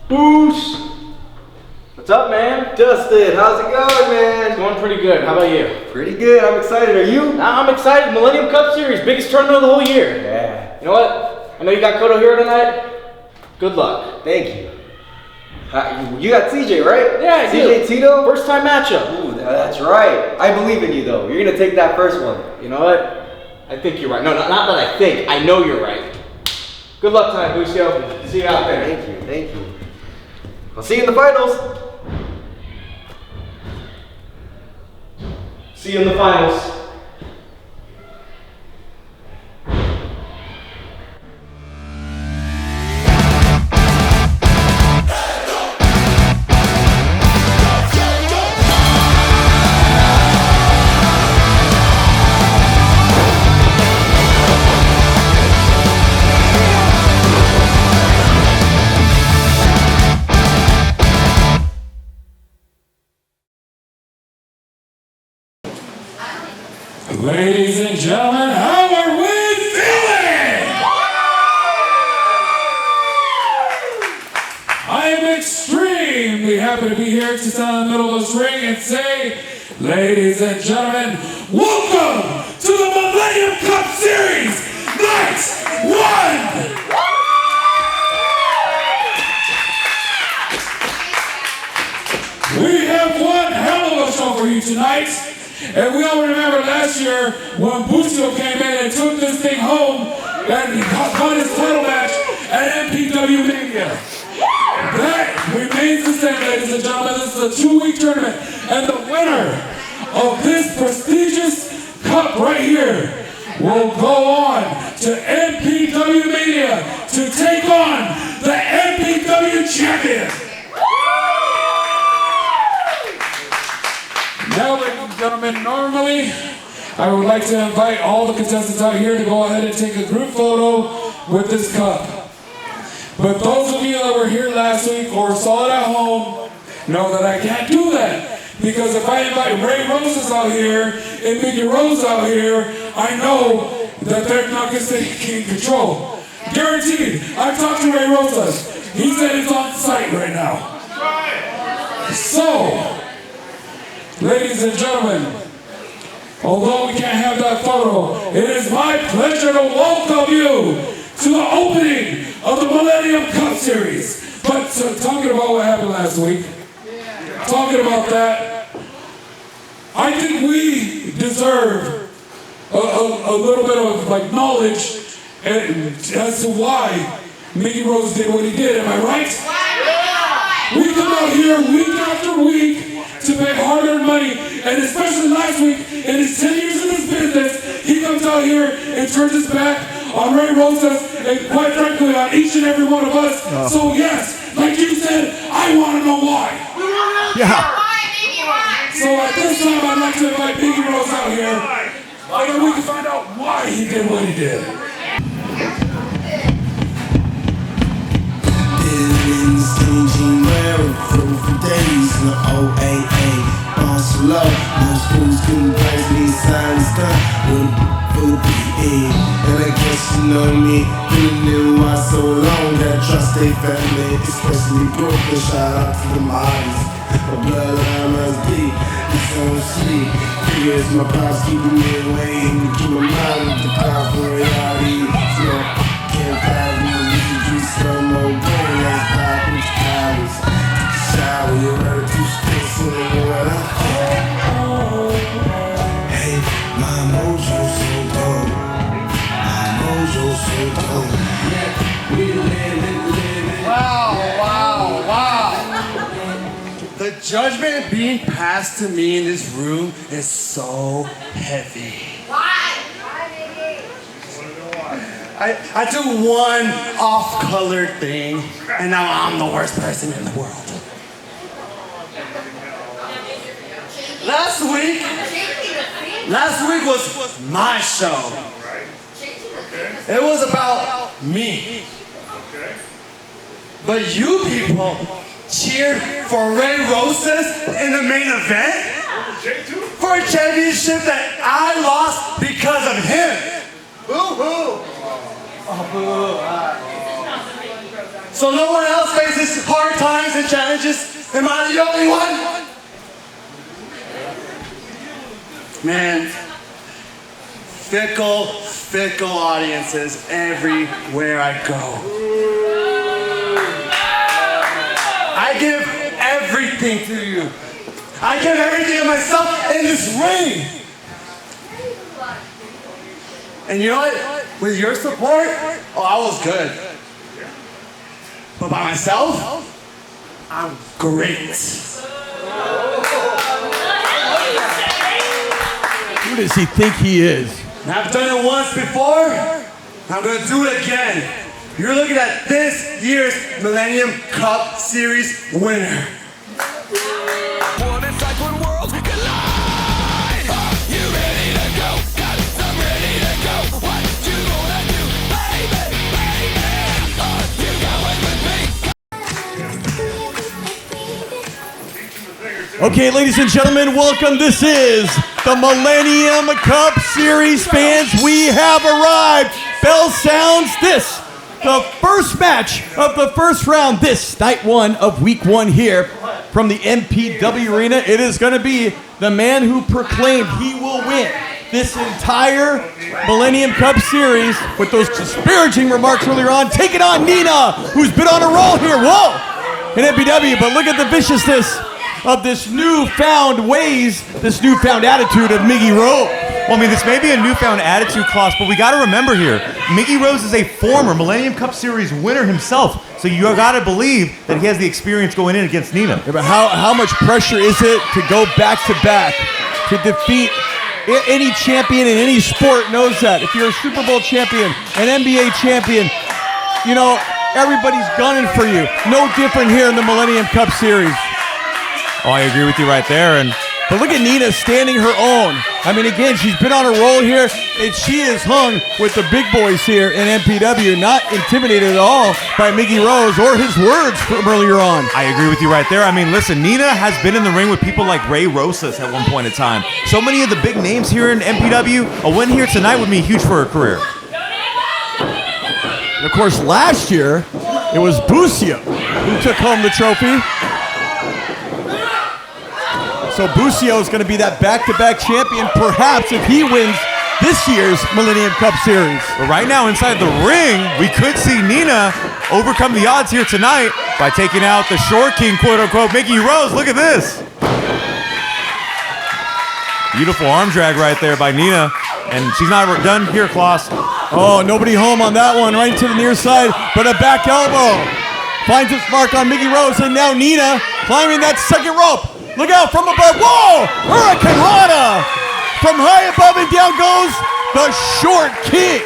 Boos! What's up, man? Dustin, how's it going, man? It's going pretty good. How about you? Pretty good. I'm excited. Are you? I'm excited. Millennium Cup Series, biggest tournament of the whole year. Yeah. You know what? I know you got Koto here tonight. Good luck. Thank you. You got CJ, right? Yeah, I do. CJ Tino? First time matchup. Ooh, that's right. I believe in you, though. You're going to take that first one. You know what? I think you're right. No, not that I think. I know you're right. Good luck tonight, Buso. See you out there. Thank you. Thank you. I'll see you in the finals. See you in the finals. Ladies and gentlemen, how are we feeling? I am extremely happy to be here to stand in the middle of this ring and say, ladies and gentlemen, welcome to the Millennium Cup Series, Night 1! We have one hell of a show for you tonight. And we all remember last year when Buso came in and took this thing home and won his title match at MPW Mania. That remains the same, ladies and gentlemen. This is a 2-week tournament. And the winner of this prestigious cup right here will go on to MPW Mania to take on the MPW champion. Now, ladies and gentlemen, normally I would like to invite all the contestants out here to go ahead and take a group photo with this cup. But those of you that were here last week or saw it at home know that I can't do that. Because if I invite Ray Rosas out here and Miggy Rose out here, I know that they're not going to stay in control. Guaranteed. I've talked to Ray Rosas. He said it's on site right now. So, ladies and gentlemen, although we can't have that photo, it is my pleasure to welcome you to the opening of the Millennium Cup Series. But talking about what happened last week, talking about that, I think we deserve a little bit of knowledge as to why Miggy Rose did what he did. Am I right? We come out here week after week to pay hard-earned money, and especially last week, in his 10 years in this business, he comes out here and turns his back on Ray Rosas, and quite frankly, on each and every one of us. Oh. So yes, like you said, I want to know why. Why? So at this time, I'd like to invite Miggy Rose out here, so that we can find out why he did what he did. For days in the OAA, on slow, no schools couldn't place me, signs done with a PE. And I guess you know me, been in why so long, that trust they family, especially Brooklyn, shout out to the models. My bloodline must be, it's on sleep. Figures my pops keeping me away, and keep my mind with the power for reality. So can't find me, we can do some more brain, that's pop with powers. Shower, you ready to stay so what I Hey, my mojo so dope. My mojo so dope. Yeah, we live. Wow. The judgment being passed to me in this room is so heavy. Why? I took one off-colored thing, and now I'm the worst person in the world. Last week was my show. It was about me. But you people cheered for Ray Rosas in the main event? For a championship that I lost because of him. Boo-hoo. Oh, boo. So no one else faced experiences hard times and challenges? Am I the only one? Man, fickle audiences everywhere I go. I give everything to you. I give everything of myself in this ring. And you know what? With your support, I was good. But by myself, I'm great. Who does he think he is? I've done it once before. I'm gonna do it again. You're looking at this year's Millennium Cup Series winner. What it's like when worlds collide. You ready to go? Got some ready to go. What you gonna do, baby, baby? You going with me? Okay, ladies and gentlemen, welcome. This is the Millennium Cup Series fans. We have arrived. Bell sounds. This, the first match of the first round. This night one of week one here from the MPW arena. It is going to be the man who proclaimed he will win this entire Millennium Cup Series with those disparaging remarks earlier on. Taking on Nina, who's been on a roll here. Whoa! In MPW, but look at the viciousness of this newfound ways, this newfound attitude of Miggy Rose. Well, I mean, this may be a newfound attitude, Klaus, but we got to remember here, Miggy Rose is a former Millennium Cup Series winner himself, so you got to believe that he has the experience going in against Nina. Yeah, but how much pressure is it to go back to back to defeat any champion in any sport? Knows that. If you're a Super Bowl champion, an NBA champion, you know, everybody's gunning for you. No different here in the Millennium Cup Series. Oh, I agree with you right there. But look at Nina standing her own. I mean, again, she's been on a roll here, and she is hung with the big boys here in MPW, not intimidated at all by Miggy Rose or his words from earlier on. I agree with you right there. I mean, listen, Nina has been in the ring with people like Rosas at one point in time. So many of the big names here in MPW. A win here tonight would be huge for her career. And of course, last year, it was Buso who took home the trophy. So Buso is going to be that back-to-back champion, perhaps, if he wins this year's Millennium Cup Series. But right now, inside the ring, we could see Nina overcome the odds here tonight by taking out the Short King, quote-unquote, Miggy Rose. Look at this. Beautiful arm drag right there by Nina. And she's not done here, Klaus. Oh, nobody home on that one. Right to the near side, but a back elbow. Finds its mark on Miggy Rose, and now Nina climbing that second rope. Look out from above. Whoa! Hurricane Rana! From high above and down goes the Short King.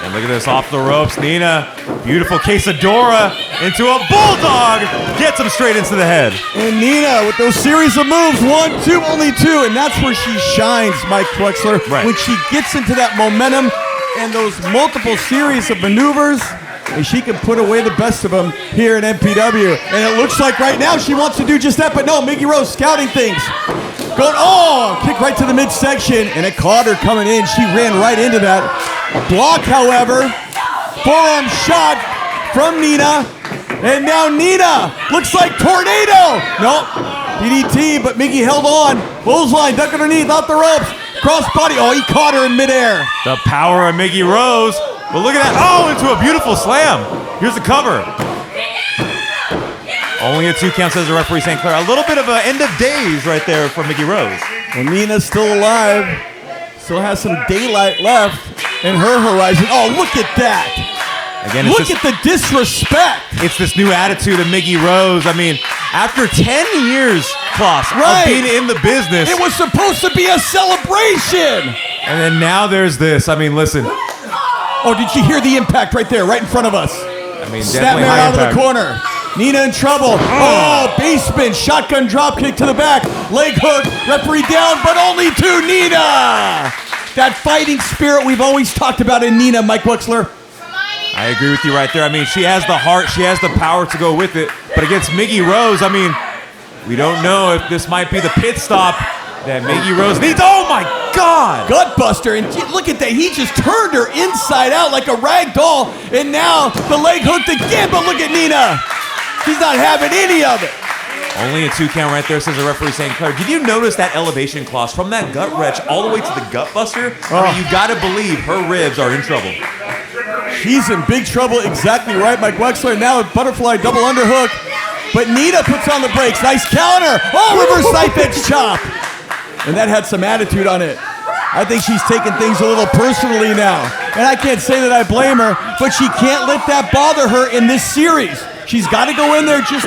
And look at this off the ropes. Nina, beautiful quesadora into a bulldog. Gets him straight into the head. And Nina with those series of moves. 1, 2, only 2. And that's where she shines, Mike Wexler. Right. When she gets into that momentum and those multiple series of maneuvers. And she can put away the best of them here in MPW. And it looks like right now she wants to do just that, but no, Miggy Rose scouting things. Going, kick right to the midsection, and it caught her coming in. She ran right into that. Block, however. Forearm shot from Nina. And now Nina looks like tornado. Nope, DDT, but Miggy held on. Bullseye, duck underneath, out the ropes. Cross body, he caught her in midair. The power of Miggy Rose. Well, look at that. Into a beautiful slam. Here's the cover. Only a 2 count, says the referee St. Clair. A little bit of an end of days right there for Miggy Rose. Well, Nina's still alive. Still has some daylight left in her horizon. Oh, look at that. Again, look at the disrespect. It's this new attitude of Miggy Rose. I mean, after 10 years, Klaus, of being in the business. It was supposed to be a celebration. And then now there's this. I mean, listen. Oh, did you hear the impact right there, right in front of us? I mean, Snapmare out of the corner. Nina in trouble. Basement, shotgun drop kick to the back. Leg hook, referee down, but only to Nina. That fighting spirit we've always talked about in Nina, Mike Wexler. I agree with you right there. I mean, she has the heart, she has the power to go with it. But against Miggy Rose, I mean, we don't know if this might be the pit stop that Miggy Rose needs. Oh my God! Gutbuster, and look at that. He just turned her inside out like a rag doll. And now the leg hooked again, but look at Nina. She's not having any of it. Only a 2 count right there, says the referee St. Clair. Did you notice that elevation clause from that gut wrench all the way to the gut buster? I mean, you gotta believe her ribs are in trouble. She's in big trouble, exactly right, Mike Wexler. Now a butterfly double underhook. But Nina puts on the brakes. Nice counter. Oh, reverse knife edge chop. And that had some attitude on it. I think she's taking things a little personally now. And I can't say that I blame her, but she can't let that bother her in this series. She's got to go in there just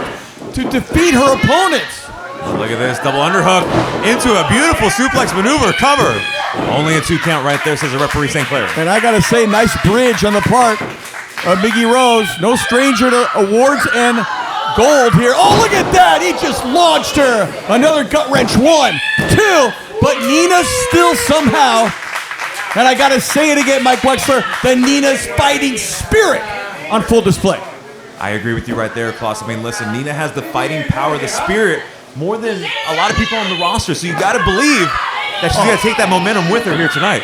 to defeat her opponents. Look at this, double underhook into a beautiful suplex maneuver, cover. Only a 2 count right there, says the referee St. Clair. And I gotta say, nice bridge on the part of Miggy Rose. No stranger to awards and gold here. Oh, look at that, he just launched her. Another gut wrench, 1, 2, but Nina still somehow, and I gotta say it again, Mike Wexler, the Nina's fighting spirit on full display. I agree with you right there, Klaus. I mean, listen, Nina has the fighting power, the spirit, more than a lot of people on the roster, so you gotta believe that she's gonna take that momentum with her here tonight.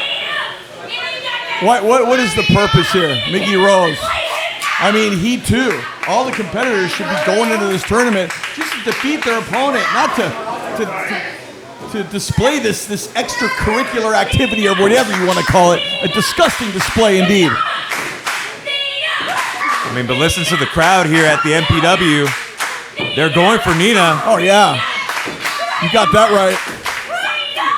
What is the purpose here? Miggy Rose. I mean, he too. All the competitors should be going into this tournament just to defeat their opponent, not to display this extracurricular activity or whatever you want to call it. A disgusting display indeed. I mean, but listen to the crowd here at the MPW. They're going for Nina. Oh, yeah. You got that right.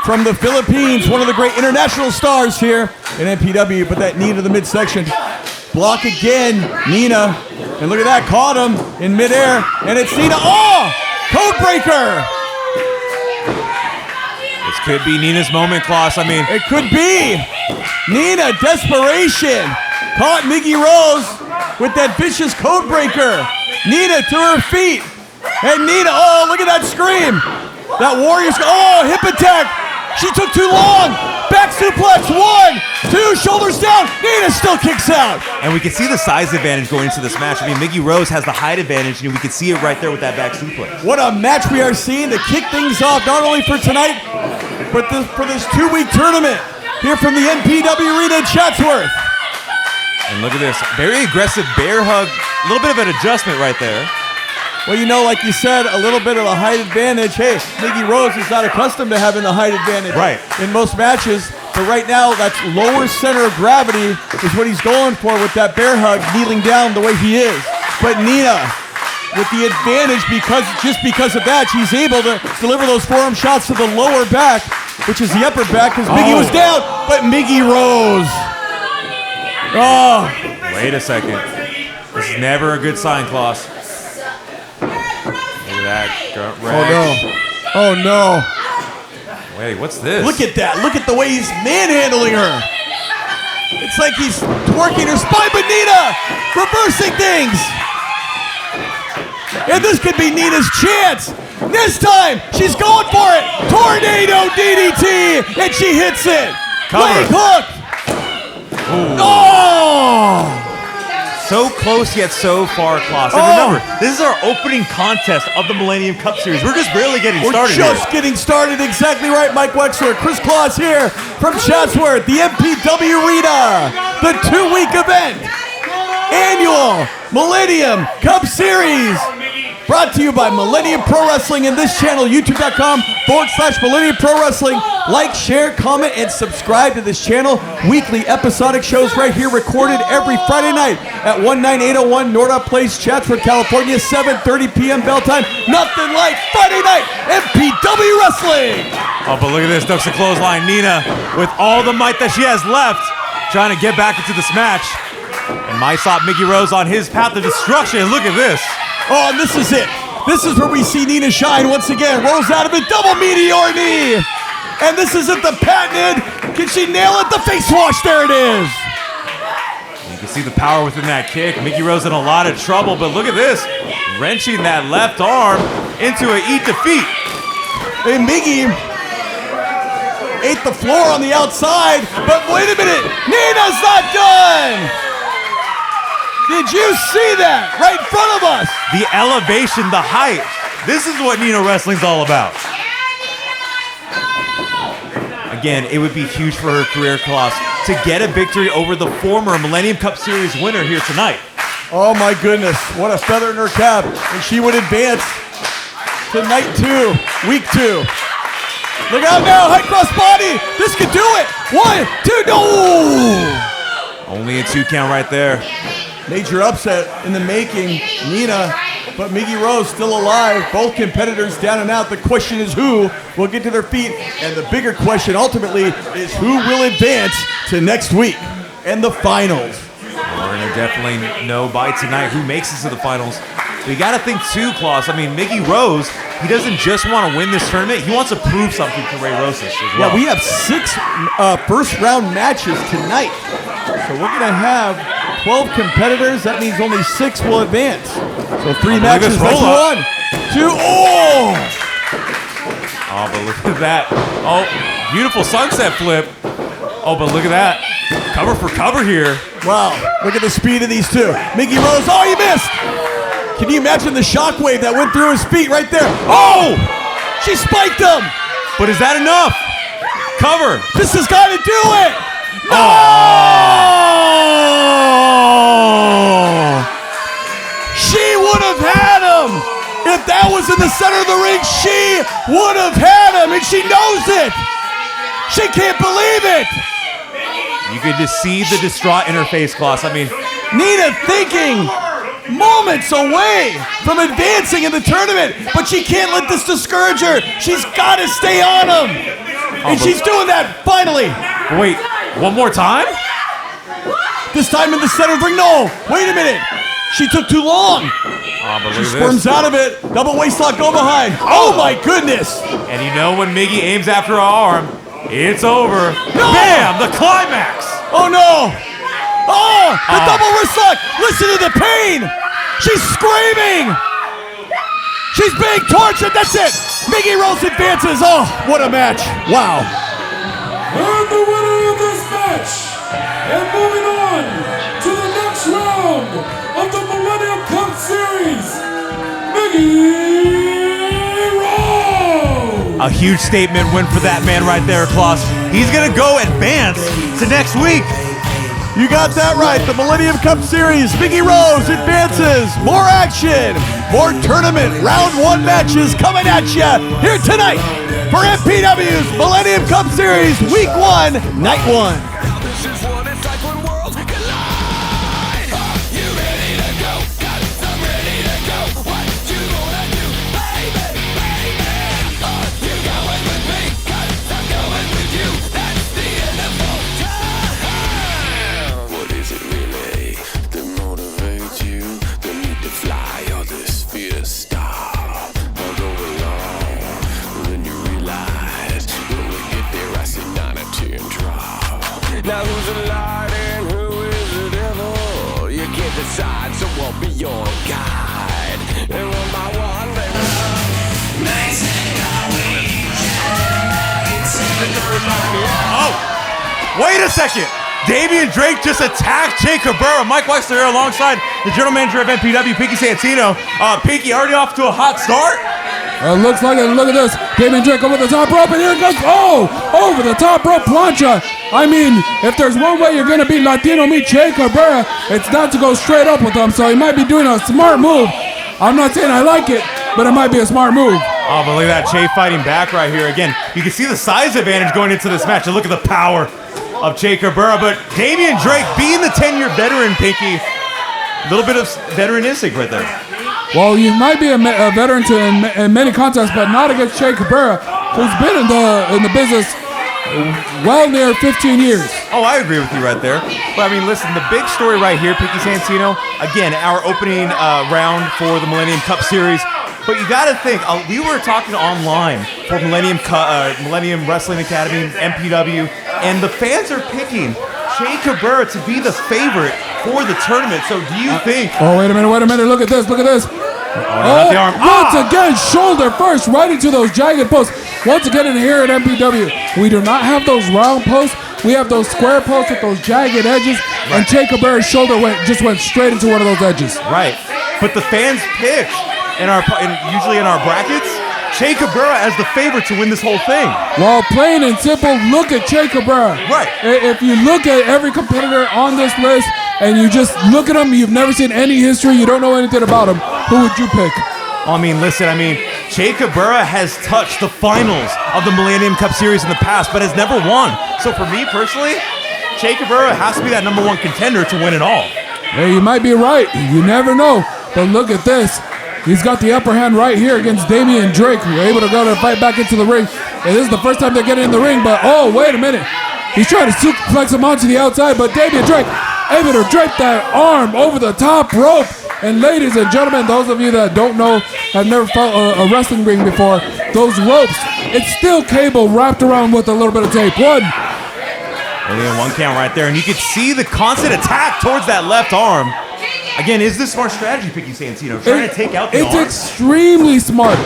From the Philippines, one of the great international stars here in MPW, but that knee to the midsection. Block again, Nina. And look at that, caught him in midair. And it's Nina. Oh! Code breaker! This could be Nina's moment, Klaus. I mean, it could be. Nina, desperation. Caught Miggy Rose with that vicious code breaker. Nina to her feet. And Nina, oh, look at that scream. That Warrior's, oh, hip attack. She took too long. Back suplex, 1, 2, shoulders down. Nina still kicks out. And we can see the size advantage going into this match. I mean, Miggy Rose has the height advantage, and we can see it right there with that back suplex. What a match we are seeing to kick things off, not only for tonight, but for this 2-week tournament here from the MPW Arena in Chatsworth. And look at this, very aggressive bear hug. A little bit of an adjustment right there. Well, you know, like you said, a little bit of a height advantage. Hey, Miggy Rose is not accustomed to having the height advantage in most matches. But right now, that's lower center of gravity is what he's going for with that bear hug, kneeling down the way he is. But Nina, with the advantage, because of that, she's able to deliver those forearm shots to the lower back, which is the upper back, because Miggy was down. But Miggy Rose. Oh. Wait a second. This is never a good sign, Klaus. Look at that. Oh no. Wait, what's this? Look at that. Look at the way he's manhandling her. It's like he's twerking her spine, but Nina reversing things. And this could be Nina's chance. This time, she's going for it. Tornado DDT, and she hits it. Leg hook. Oh! So close yet so far, Klaus. And remember, this is our opening contest of the Millennium Cup Series. We're just barely getting started. We're just getting started. Exactly right, Mike Wexler. Chris Claus here from Chatsworth, the MPW Arena, the 2-week event, annual Millennium Cup Series. Brought to you by Millennium Pro Wrestling and this channel, youtube.com/Millennium Pro Wrestling. Like, share, comment, and subscribe to this channel. Weekly episodic shows right here, recorded every Friday night at 19801 Nordoff Place, Chatsworth, California, 7:30 p.m. bell time. Nothing like Friday night MPW Wrestling. Oh, but look at this, ducks the clothesline. Nina, with all the might that she has left, trying to get back into this match. And my stop Miggy Rose on his path of destruction. Look at this. Oh, and this is it. This is where we see Nina shine once again. Rolls out of it, double meteor knee. And this isn't the patented. Can she nail it? The face wash, there it is. You can see the power within that kick. Miggy Rose in a lot of trouble, but look at this. Wrenching that left arm into a eat defeat. And Miggy ate the floor on the outside, but wait a minute. Nina's not done. Did you see that right in front of us? The elevation, the height. This is what Nina Wrestling's all about. Again, it would be huge for her career, Klaus, to get a victory over the former Millennium Cup Series winner here tonight. Oh my goodness, what a feather in her cap. And she would advance to night 2, week 2. Look out now, high cross body. This could do it. 1, 2, no. Only a 2 count right there. Major upset in the making. Nina, but Miggy Rose still alive. Both competitors down and out. The question is who will get to their feet. And the bigger question ultimately is who will advance to next week and the finals. We're going to definitely know by tonight who makes it to the finals. But you got to think too, Klaus. I mean, Miggy Rose, he doesn't just want to win this tournament. He wants to prove something to Ray Rosas as well. Yeah, we have 6 first-round matches tonight. So we're going to have 12 competitors. That means only 6 will advance. So 3 matches. That's 1, 2, oh! Oh, but look at that. Oh, beautiful sunset flip. Oh, but look at that. Cover for cover here. Wow, look at the speed of these two. Miggy Rose, oh, he missed! Can you imagine the shockwave that went through his feet right there? Oh! She spiked him! But is that enough? Cover. This has got to do it! No! She would have had him! If that was in the center of the ring, she would have had him, and she knows it! She can't believe it! You could just see the distraught in her face, Klaus. I mean, Nina thinking moments away from advancing in the tournament, but she can't let this discourage her. She's got to stay on him. And she's doing that finally. Wait, one more time? This time in the center of the ring. No, wait a minute. She took too long. She squirms out of it. Double waist lock, go behind. Oh my goodness. And you know when Miggy aims after her arm, it's over. No! Bam! The climax! Oh no! Oh! The double wrist lock! Listen to the pain! She's screaming! She's being tortured! That's it! Miggy Rose advances! Oh, what a match! Wow! And the winner of this match, and moving on to the next round of the Millennium Cup Series, Miggy Rose! A huge statement win for that man right there, Klaus. He's going to go advance to next week. You got that right. The Millennium Cup Series. Miggy Rose advances. More action. More tournament round 1 matches coming at you here tonight for MPW's Millennium Cup Series Week 1, Night 1. This is what it's like when worlds collide. You ready to go? Got some ready to go. What you gonna do, baby, baby? You going with me? 'Cause I'm going with you. That's the end of all time. What is it really that motivates you? The need to fly or this fear stop? Or go along, then you realize when we get there, I see 9 or 10 drop. Now who's a light and who is the devil? You can't decide, so I'll be your guide. And one by one, they Oh, wait a second. Damian Drake just attacked Jay Cabrera. Mike Wexler here alongside the general manager of MPW, Pinky Santino. Pinky already off to a hot start. Looks like it. Look at this. Damian Drake over the top rope, and here it goes. Oh, over the top rope plancha. I mean, if there's one way you're going to beat Latino meet Jay Cabrera, it's not to go straight up with him. So he might be doing a smart move. I'm not saying I like it, but it might be a smart move. Oh, but look at that, Jay fighting back right here. Again, you can see the size advantage going into this match. And look at the power of Jay Cabrera. But Damian Drake, being the 10-year veteran, Pinky, a little bit of veteran instinct right there. Well, you might be a veteran in many contests, but not against Jay Cabrera, who's been in the business well near 15 years. Oh, I agree with you right there. But I mean, listen, the big story right here, Pinky Santino, again, our opening round for the Millennium Cup Series. But you got to think, we were talking online for Millennium Wrestling Academy, MPW, and the fans are picking Jay Cabrera to be the favorite for the tournament. So do you think... Oh, wait a minute. Look at this. Not the arm. Once again, shoulder first, right into those jagged posts. Once again, in here at MPW, we do not have those round posts. We have those square posts with those jagged edges, and Jay Cabrera's shoulder just went straight into one of those edges. Right. But the fans picked, usually in our brackets, Che Cabrera as the favorite to win this whole thing. Well, plain and simple, look at Che Cabrera. Right. If you look at every competitor on this list and you just look at them, you've never seen any history, you don't know anything about them, who would you pick? I mean, listen, Che Cabrera has touched the finals of the Millennium Cup Series in the past, but has never won. So for me personally, Che Cabrera has to be that #1 contender to win it all. Hey, you might be right. You never know. But look at this. He's got the upper hand right here against Damian Drake, who are able to go to fight back into the ring. And this is the first time they're getting in the ring, but oh, wait a minute. He's trying to suplex him onto the outside, but Damian Drake able to drape that arm over the top rope. And ladies and gentlemen, those of you that don't know, have never felt a wrestling ring before, those ropes, it's still cable wrapped around with a little bit of tape. Only in 1 count right there, and you can see the constant attack towards that left arm. Again, is this smart strategy, Picky Santino? Trying to take out the arm? It's extremely smart.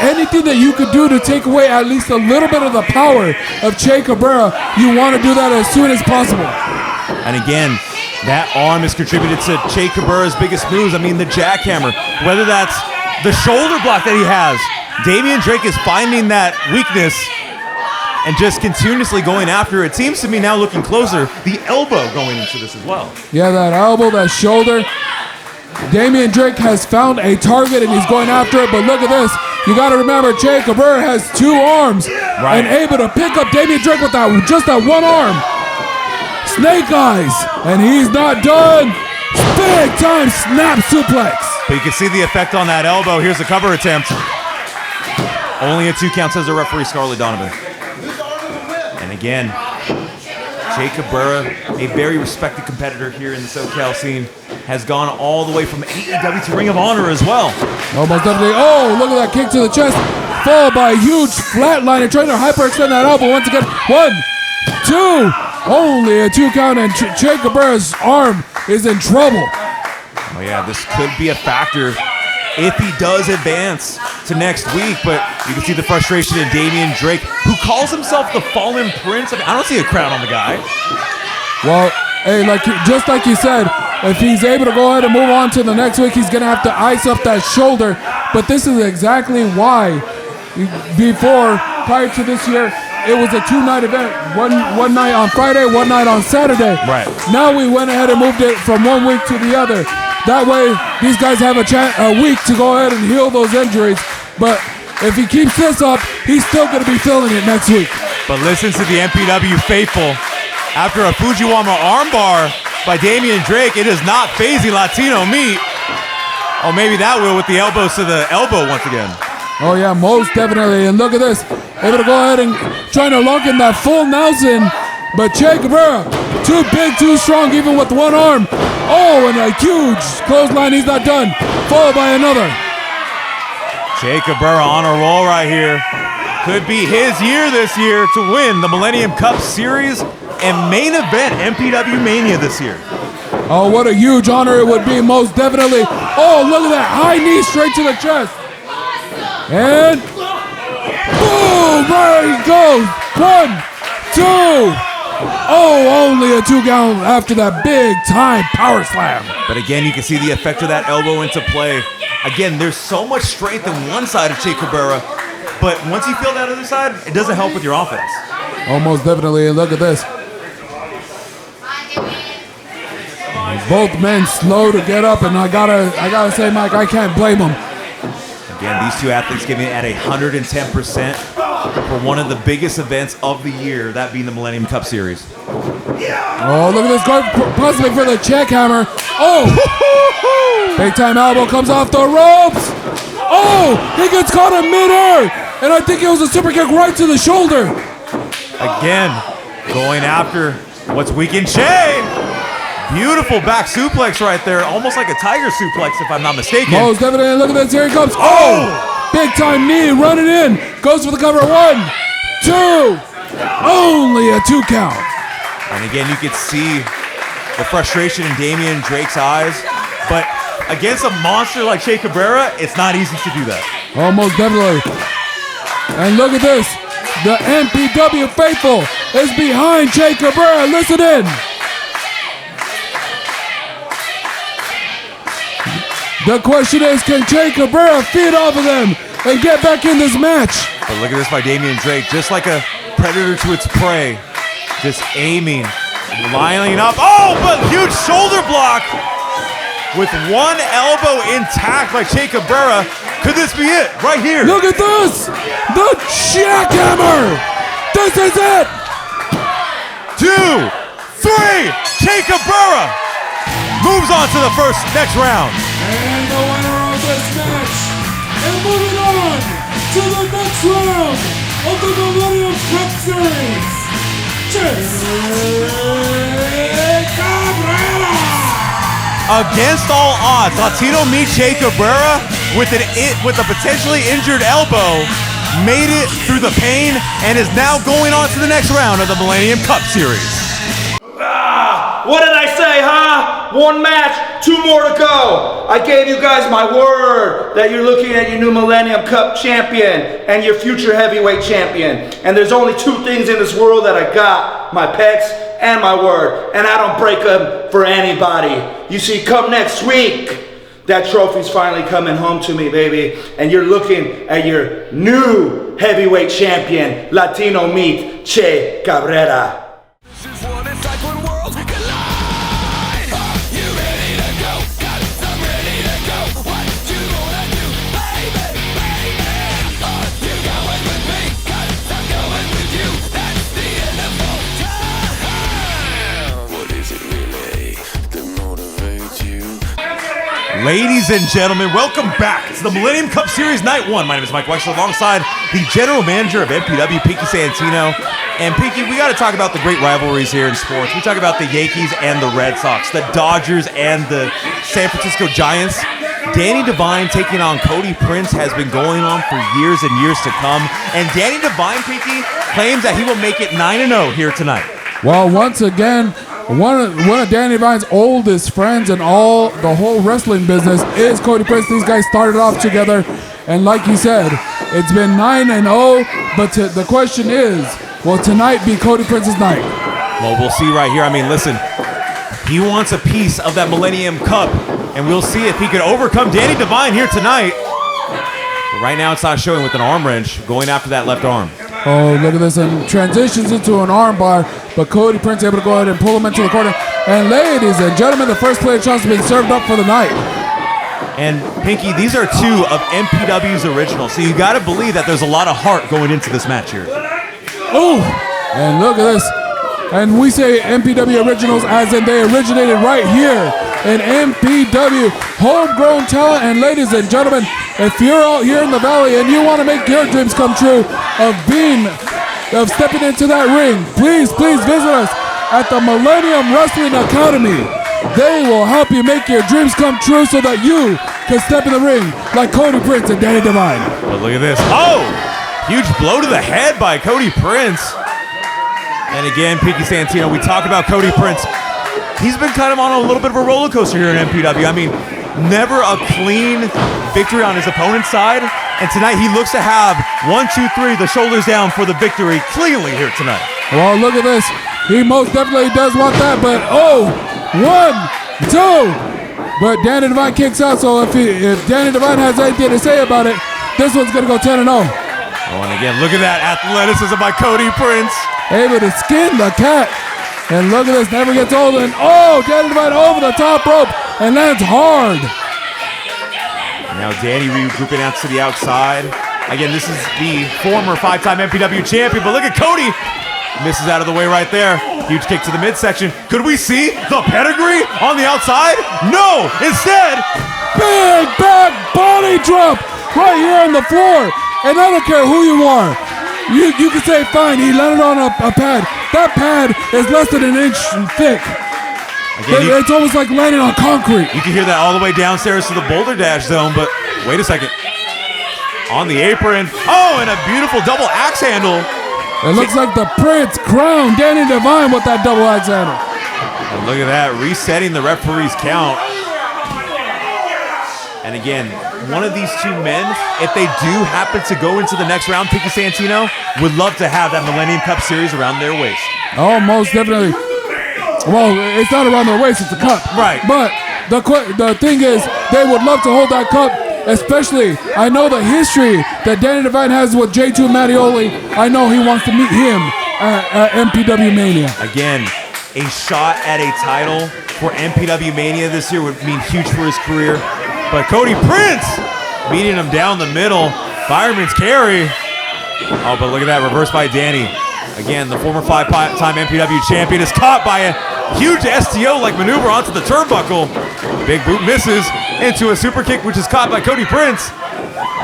Anything that you could do to take away at least a little bit of the power of Che Cabrera, you want to do that as soon as possible. And again, that arm has contributed to Che Cabrera's biggest moves. The jackhammer, whether that's the shoulder block that he has. Damian Drake is finding that weakness and just continuously going after it. Seems to me now looking closer, the elbow going into this as well. Yeah, that elbow, that shoulder. Damian Drake has found a target and he's going after it, but look at this. You got to remember, Che Cabrera has 2 arms and able to pick up Damian Drake with just that 1 arm. Snake eyes, and he's not done. Big time snap suplex. But you can see the effect on that elbow. Here's the cover attempt. Only a 2 count, says the referee, Scarlett Donovan. And again, Che Cabrera, a very respected competitor here in the SoCal scene, has gone all the way from AEW to Ring of Honor as well. Almost definitely. Oh, look at that kick to the chest. Followed by a huge flatliner, trying to hyperextend that elbow once again. 1, 2. Only a 2 count, and Che Cabrera's arm is in trouble. Oh yeah, this could be a factor if he does advance to next week, but you can see the frustration in Damian Drake, who calls himself the Fallen Prince. I don't see a crown on the guy. Well, hey, just like you said, if he's able to go ahead and move on to the next week, he's going to have to ice up that shoulder, but this is exactly why prior to this year, it was a 2-night event. One night on Friday, 1 night on Saturday. Right. Now we went ahead and moved it from 1 week to the other. That way, these guys have a week to go ahead and heal those injuries. But if he keeps this up, he's still going to be feeling it next week. But listen to the MPW faithful. After a Fujiwara armbar by Damian Drake, it is not phasing Latino meat. Oh, maybe that will with the elbows to the elbow once again. Oh yeah, most definitely. And look at this. Able to go ahead and trying to lock in that full Nelson. But Che Cabrera, too big, too strong, even with 1 arm. Oh, and a huge clothesline. He's not done. Followed by another. Che Cabrera on a roll right here. Could be his year this year to win the Millennium Cup Series and main event MPW Mania this year. Oh, what a huge honor it would be, most definitely. Oh, look at that. High knee straight to the chest. And boom, there he goes. 1, 2. Oh, only a 2 count after that big time power slam. But again, you can see the effect of that elbow into play. Again, there's so much strength on one side of Che Cabrera, but once you feel that other side, it doesn't help with your offense. Almost definitely, and look at this. Both men slow to get up, and I gotta say, Mike, I can't blame them. Again, these 2 athletes giving it at 110% for one of the biggest events of the year, that being the Millennium Cup Series. Oh, look at this guard prospect for the jackhammer. Oh! Big time elbow comes off the ropes. Oh! He gets caught in midair! And I think it was a super kick right to the shoulder. Again, going after what's weak in Che. Beautiful back suplex right there. Almost like a tiger suplex, if I'm not mistaken. Oh, definitely. Look at this. Here he comes. Oh! Big time knee running in. Goes for the cover. 1, 2. Only a 2 count. And again, you can see the frustration in Damian Drake's eyes. But against a monster like Che Cabrera, it's not easy to do that. Almost definitely. And look at this. The MPW faithful is behind Che Cabrera. Listen in. The question is, can Che Cabrera feed off of them? and get back in this match. But look at this by Damian Drake, just like a predator to its prey. Just aiming, lining up. Oh, but huge shoulder block with one elbow intact by Cabrera. Could this be it? Right here. Look at this! The jackhammer! This is it! 2, 3, Cabrera moves on to the next round. And the winner of this match, and moving on to the next round of the Millennium Cup Series, Cabrera! Against all odds, Latino meets Cabrera with a potentially injured elbow, made it through the pain, and is now going on to the next round of the Millennium Cup Series. What did I say, huh? 1 match, 2 more to go. I gave you guys my word that you're looking at your new Millennium Cup champion and your future heavyweight champion. And there's only 2 things in this world that I got, my pecs and my word. And I don't break them for anybody. You see, come next week, that trophy's finally coming home to me, baby. And you're looking at your new heavyweight champion, Latino meet Cabrera. This is what it's like when worlds collide. You ready to go? Got some ready to go. What you gonna do, baby, baby? You going with me? Got some going with you. That's the end of all time. What is it really that motivates you? Ladies and gentlemen, welcome back to the Millennium Cup Series Night 1. My name is Mike Wexler, alongside the General Manager of MPW, Pinky Santino. And Pinky, we got to talk about the great rivalries here in sports. We talk about the Yankees and the Red Sox, the Dodgers and the San Francisco Giants. Danny Devine taking on Cody Prince has been going on for years and years to come. And Danny Devine, Pinky, claims that he will make it 9-0 here tonight. Well, once again, one of Danny Devine's oldest friends in the whole wrestling business is Cody Prince. These guys started off together, and like you said, it's been 9-0. But the question is, will tonight be Cody Prince's night? Well, we'll see right here. I mean, listen, he wants a piece of that Millennium Cup, and we'll see if he can overcome Danny Devine here tonight. But right now, it's not showing with an arm wrench going after that left arm. Oh, look at this, and transitions into an arm bar, but Cody Prince able to go ahead and pull him into the corner. And ladies and gentlemen, the first player chance has been served up for the night. And Pinky, these are 2 of MPW's originals, so you got to believe that there's a lot of heart going into this match here. Oh, and look at this. And we say MPW originals as in they originated right here in MPW. Homegrown talent. And ladies and gentlemen, if you're out here in the valley and you want to make your dreams come true of stepping into that ring, please visit us at the Millennium Wrestling Academy. They will help you make your dreams come true so that you can step in the ring like Cody Prince and Danny Devine. But look at this. Oh! Huge blow to the head by Cody Prince. And again, Pinky Santino, we talk about Cody Prince. He's been kind of on a little bit of a roller coaster here in MPW. I mean, never a clean victory on his opponent's side. And tonight he looks to have 1, 2, 3, the shoulders down for the victory cleanly here tonight. Well, look at this. He most definitely does want that, but 1, 2. But Danny Devine kicks out, so if Danny Devine has anything to say about it, this one's going to go 10-0. Oh, and again, look at that athleticism by Cody Prince. Able to skin the cat. And look at this, never gets old. And Danny Devine over the top rope and lands hard. Now Danny regrouping out to the outside. Again, this is the former 5-time MPW champion, but look at Cody. Misses out of the way right there. Huge kick to the midsection. Could we see the pedigree on the outside? No, instead. Big back body drop right here on the floor. And I don't care who you are. You can say, fine, he landed on a pad. That pad is less than an inch thick. Again, it's almost like landing on concrete. You can hear that all the way downstairs to the Boulder Dash zone, but wait a second. On the apron. Oh, and a beautiful double axe handle. It looks like the Prince crowned Danny Devine with that double axe handle. And look at that, resetting the referee's count. And again, one of these 2 men, if they do happen to go into the next round, Pinky Santino would love to have that Millennium Cup Series around their waist. Oh, most definitely. Well, it's not around their waist, it's a cup. Right. But the thing is, they would love to hold that cup Especially, I know the history that Danny Devine has with J2 Mattioli. I know he wants to meet him at MPW Mania. Again, a shot at a title for MPW Mania this year would mean huge for his career. But Cody Prince meeting him down the middle. Fireman's carry. Oh, but look at that, reversed by Danny. Again, the former 5-time MPW champion is caught by a huge STO-like maneuver onto the turnbuckle. Big boot misses into a super kick, which is caught by Cody Prince.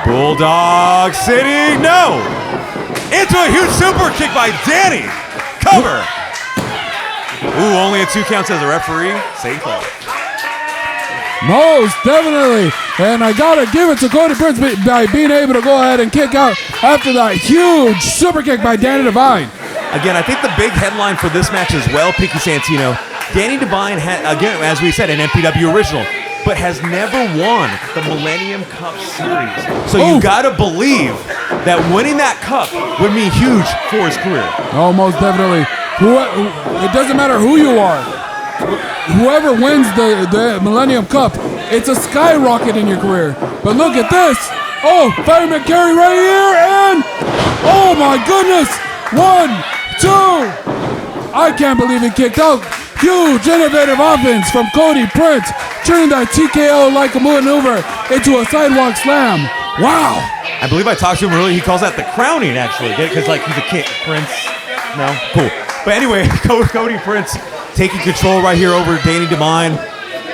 Bulldog City, no! Into a huge super kick by Danny. Cover. Ooh, only a 2 count says the referee. St. Clair. Most definitely. And I gotta give it to Cody Prince by being able to go ahead and kick out after that huge super kick by Danny Devine. Again, I think the big headline for this match as well, Pinky Santino, Danny Devine, again, as we said, an MPW original, but has never won the Millennium Cup Series. So you gotta believe that winning that cup would mean huge for his career. Oh, most definitely. It doesn't matter who you are. Whoever wins the Millennium Cup, it's a skyrocket in your career. But look at this. Oh, fireman carry right here, and oh my goodness. 1, 2. I can't believe he kicked out. Huge innovative offense from Cody Prince, turning that TKO-like maneuver into a sidewalk slam. Wow. I believe I talked to him earlier. He calls that the crowning, actually, because like he's a kid. Prince. No? Cool. But anyway, Cody Prince taking control right here over Danny Devine.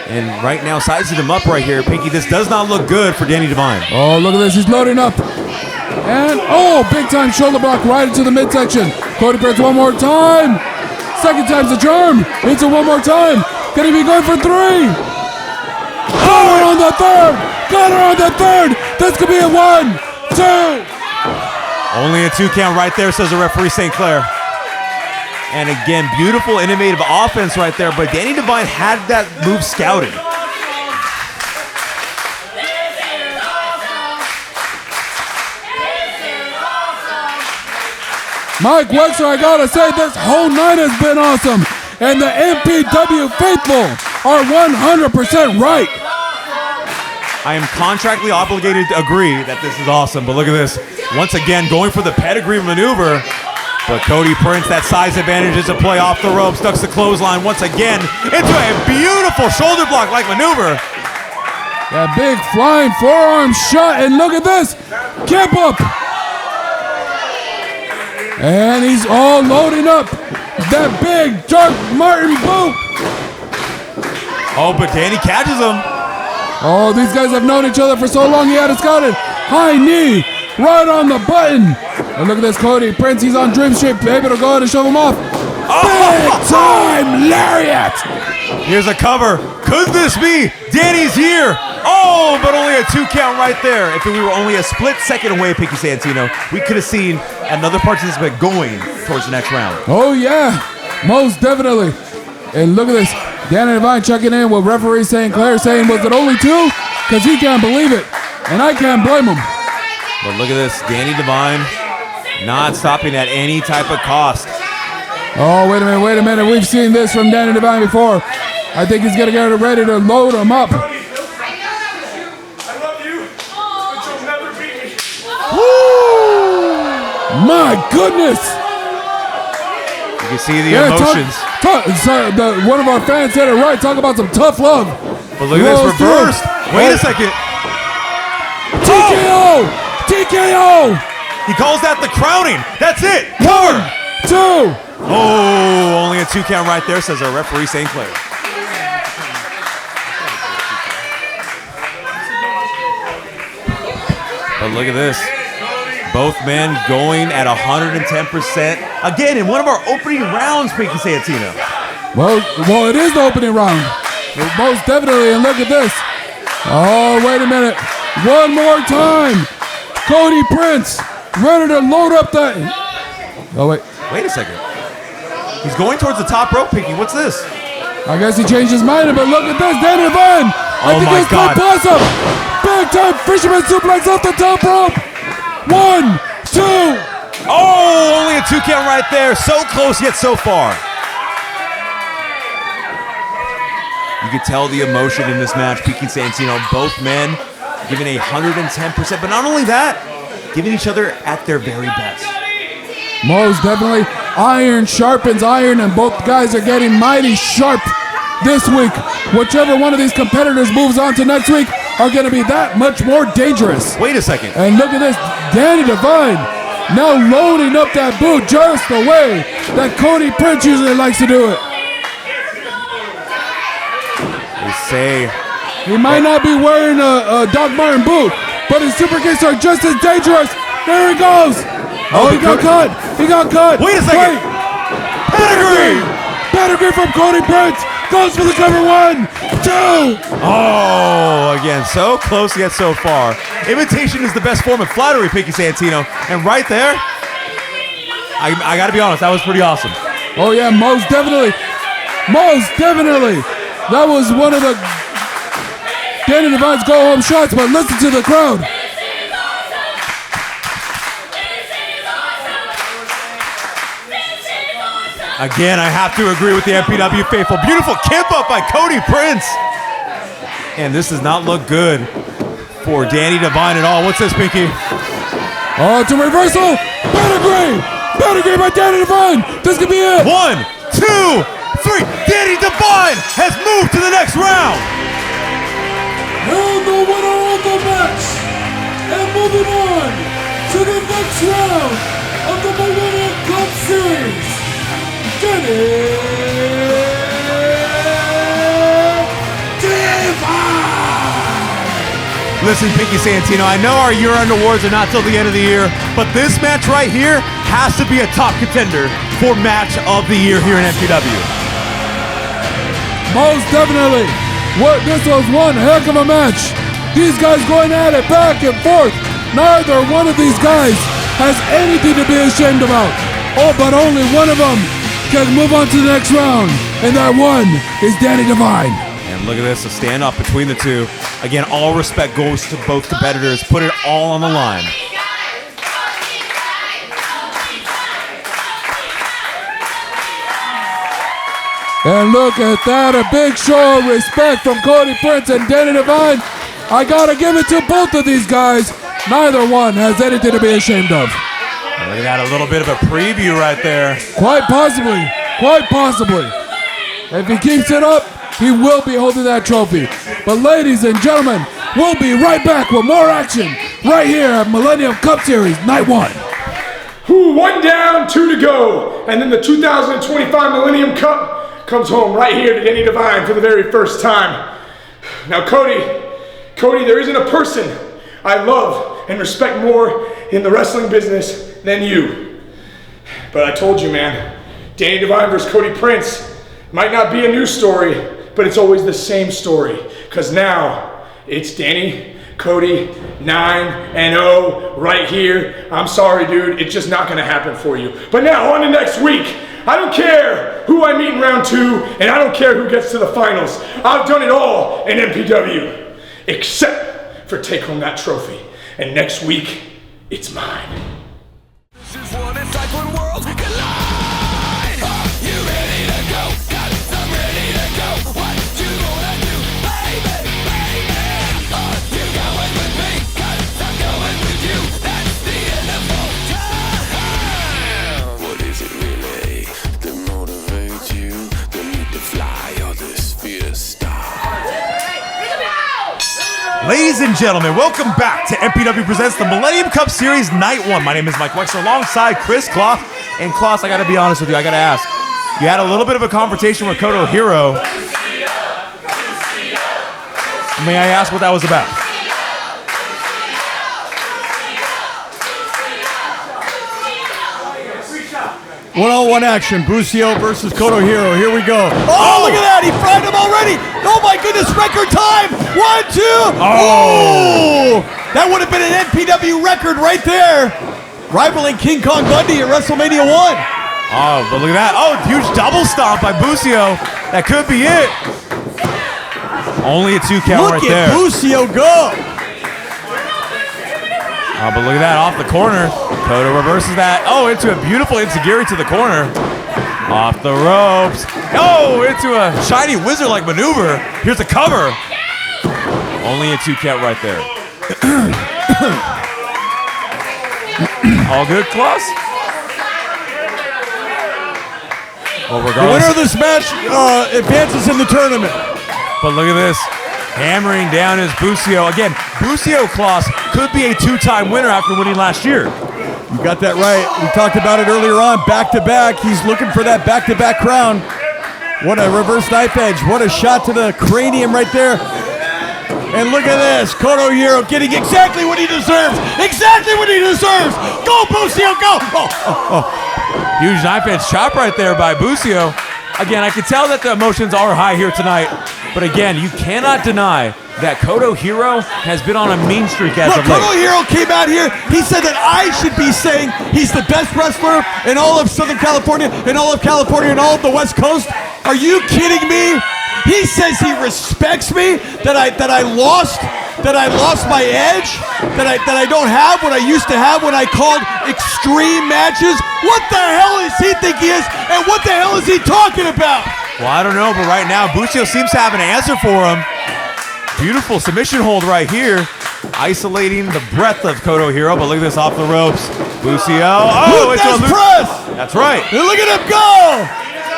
And right now, sizing him up right here. Pinky, this does not look good for Danny Devine. Oh, look at this. He's loading up. And, oh, big-time shoulder block right into the midsection. Cody Prince one more time. Second time's the charm. It's a one more time. Could he be going for 3? Got her on the third. Got her on the third. This could be a 1, 2. Only a 2 count right there, says the referee, St. Clair. And again, beautiful, innovative offense right there, but Danny Devine had that move scouted. Mike Wexler, I gotta say, this whole night has been awesome. And the MPW faithful are 100% right. I am contractually obligated to agree that this is awesome, but look at this. Once again, going for the pedigree maneuver. But Cody Prince, that size advantage is a play off the ropes, ducks the clothesline once again into a beautiful shoulder block-like maneuver. That big flying forearm shot, and look at this, cap up. And he's all loading up that big Dark Martin boot. Oh, but Danny catches him. Oh, these guys have known each other for so long, he had it scouted. High knee, right on the button. And look at this, Cody Prince, he's on Dream Street, able to go ahead and shove him off. Big time lariat! Here's a cover. Could this be Danny's here? Oh, but only a 2 count right there. If we were only a split second away, Pinky Santino, we could have seen another participant going towards the next round. Oh, yeah, most definitely. And look at this, Danny Devine checking in with referee St. Clair saying, was it only 2? Because he can't believe it, and I can't blame him. But look at this, Danny Devine not stopping at any type of cost. Oh, wait a minute. We've seen this from Danny Devine before. I think he's going to get ready to load him up. I love you, but you'll never beat me. Woo! My goodness! You can see the emotions. One of our fans said it right. Talk about some tough love. But look at this reversed. Wait a second. TKO! TKO! He calls that the crowning. That's it. 1, 2. Oh, only a 2 count right there, says our referee St. Clair. But look at this. Both men going at 110%. Again, in one of our opening rounds, Pinky Santino. Well, it is the opening round. Most definitely, and look at this. Oh, wait a minute. One more time. Cody Prince ready to load up that. Oh, wait. Wait a second. He's going towards the top rope, Pinky. What's this? I guess he changed his mind, but look at this. Danny Devine. I think it's quite awesome. Big time fisherman suplex off the top rope. 1, 2. Oh, only a 2 count right there. So close yet so far. You could tell the emotion in this match. Pinky Santino, both men giving 110%, but not only that, giving each other at their very best. Most definitely. Iron sharpens iron, and both guys are getting mighty sharp this week. Whichever one of these competitors moves on to next week are going to be that much more dangerous. Wait a second. And look at this, Danny Devine now loading up that boot just the way that Cody Prince usually likes to do it. They say he might not be wearing a Doc Martin boot, but his super kicks are just as dangerous. There he goes. Oh, he got cut. He got cut. Wait a second. Pedigree. Pedigree from Cody Prince. Goes for the cover. 1, 2. Oh, again, so close yet so far. Imitation is the best form of flattery, Pinky Santino. And right there, I got to be honest, that was pretty awesome. Oh, yeah, most definitely. Most definitely. That was one of the Danny Devine's go-home shots, but listen to the crowd. Again, I have to agree with the MPW faithful. Beautiful kip up by Cody Prince. And this does not look good for Danny Devine at all. What's this, Pinky? Oh, it's a reversal. Pedigree. Pedigree by Danny Devine. This could be it. 1, 2, 3. Danny Devine has moved to the next round. And the winner of the match, and moving on to the next round of the Millennium Cup Series, Danny Devine! Listen, Pinky Santino, I know our year-end awards are not till the end of the year, but this match right here has to be a top contender for match of the year here in MPW. Most definitely. This was one heck of a match. These guys going at it back and forth. Neither one of these guys has anything to be ashamed about. Oh, but only one of them can move on to the next round. And that one is Danny Devine. And look at this, a standoff between the two. Again, all respect goes to both competitors. Put it all on the line. And look at that, a big show of respect from Cody Prince and Danny Devine. I gotta give it to both of these guys. Neither one has anything to be ashamed of. Look at that, a little bit of a preview right there. Quite possibly, quite possibly. If he keeps it up, he will be holding that trophy. But ladies and gentlemen, we'll be right back with more action right here at Millennium Cup Series, Night 1. One down, 2 to go. And then the 2025 Millennium Cup comes home right here to Danny Devine for the very first time. Now, Cody, there isn't a person I love and respect more in the wrestling business than you. But I told you, man, Danny Devine versus Cody Prince might not be a new story, but it's always the same story. Because now it's Danny, Cody, 9-0 right here. I'm sorry, dude, it's just not gonna happen for you. But now on to next week. I don't care who I meet in round 2, and I don't care who gets to the finals. I've done it all in MPW, except for take home that trophy. And next week, it's mine. This is what it's like when worlds collide. You ready to go? Got some ready to go. What you gonna do, baby, baby? You going with me? Got some going with you. That's the end of all time. What is it really that motivates you? The need to fly or this fear star? Ladies and gentlemen, welcome back to MPW Presents the Millennium Cup Series Night 1. My name is Mike Wexler alongside Chris Kloss. And Kloss, I gotta be honest with you, I gotta ask. You had a little bit of a confrontation with Koto Hero. May I ask what that was about? One-on-one action, Buso versus Koto Hero. Here we go. Oh, look at that! He fried him already! Oh my goodness, record time! 1, 2! Oh! That would have been an MPW record right there! Rivaling King Kong Bundy at WrestleMania 1. Oh, but look at that. Oh, huge double stomp by Buso. That could be it. Only a 2 count right there. Look at Buso go! Oh, but look at that, off the corner. Koto reverses that. Oh, into a beautiful enziguri to the corner. Off the ropes. Oh, into a shiny wizard-like maneuver. Here's the cover. Only a 2 count right there. All good, Klaus? Well, The regardless. winner of this match advances in the tournament. But look at this. Hammering down is Buso. Again, Buso, Klaus, could be a two-time winner after winning last year. You got that right. We talked about it earlier on. Back-to-back. He's looking for that back-to-back crown. What a reverse knife edge. What a shot to the cranium right there. And look at this. Koto Hiro getting exactly what he deserves. Exactly what he deserves. Go, Buso, go. Huge knife edge chop right there by Buso. Again, I can tell that the emotions are high here tonight. But again, you cannot deny that Koto Hiro has been on a mean streak as Look, of late. Koto Hiro came out here. He said that I should be saying he's the best wrestler in all of Southern California, in all of California, and all of the West Coast. Are you kidding me? He says he respects me, that I lost my edge, that I don't have what I used to have when I called extreme matches. What the hell does he think he is, and what the hell is he talking about? Well, I don't know, but right now, Buso seems to have an answer for him. Beautiful submission hold right here, isolating the breadth of Koto Hiro, but look at this off the ropes. Buso, oh, it's a press. That's right. And look at him go!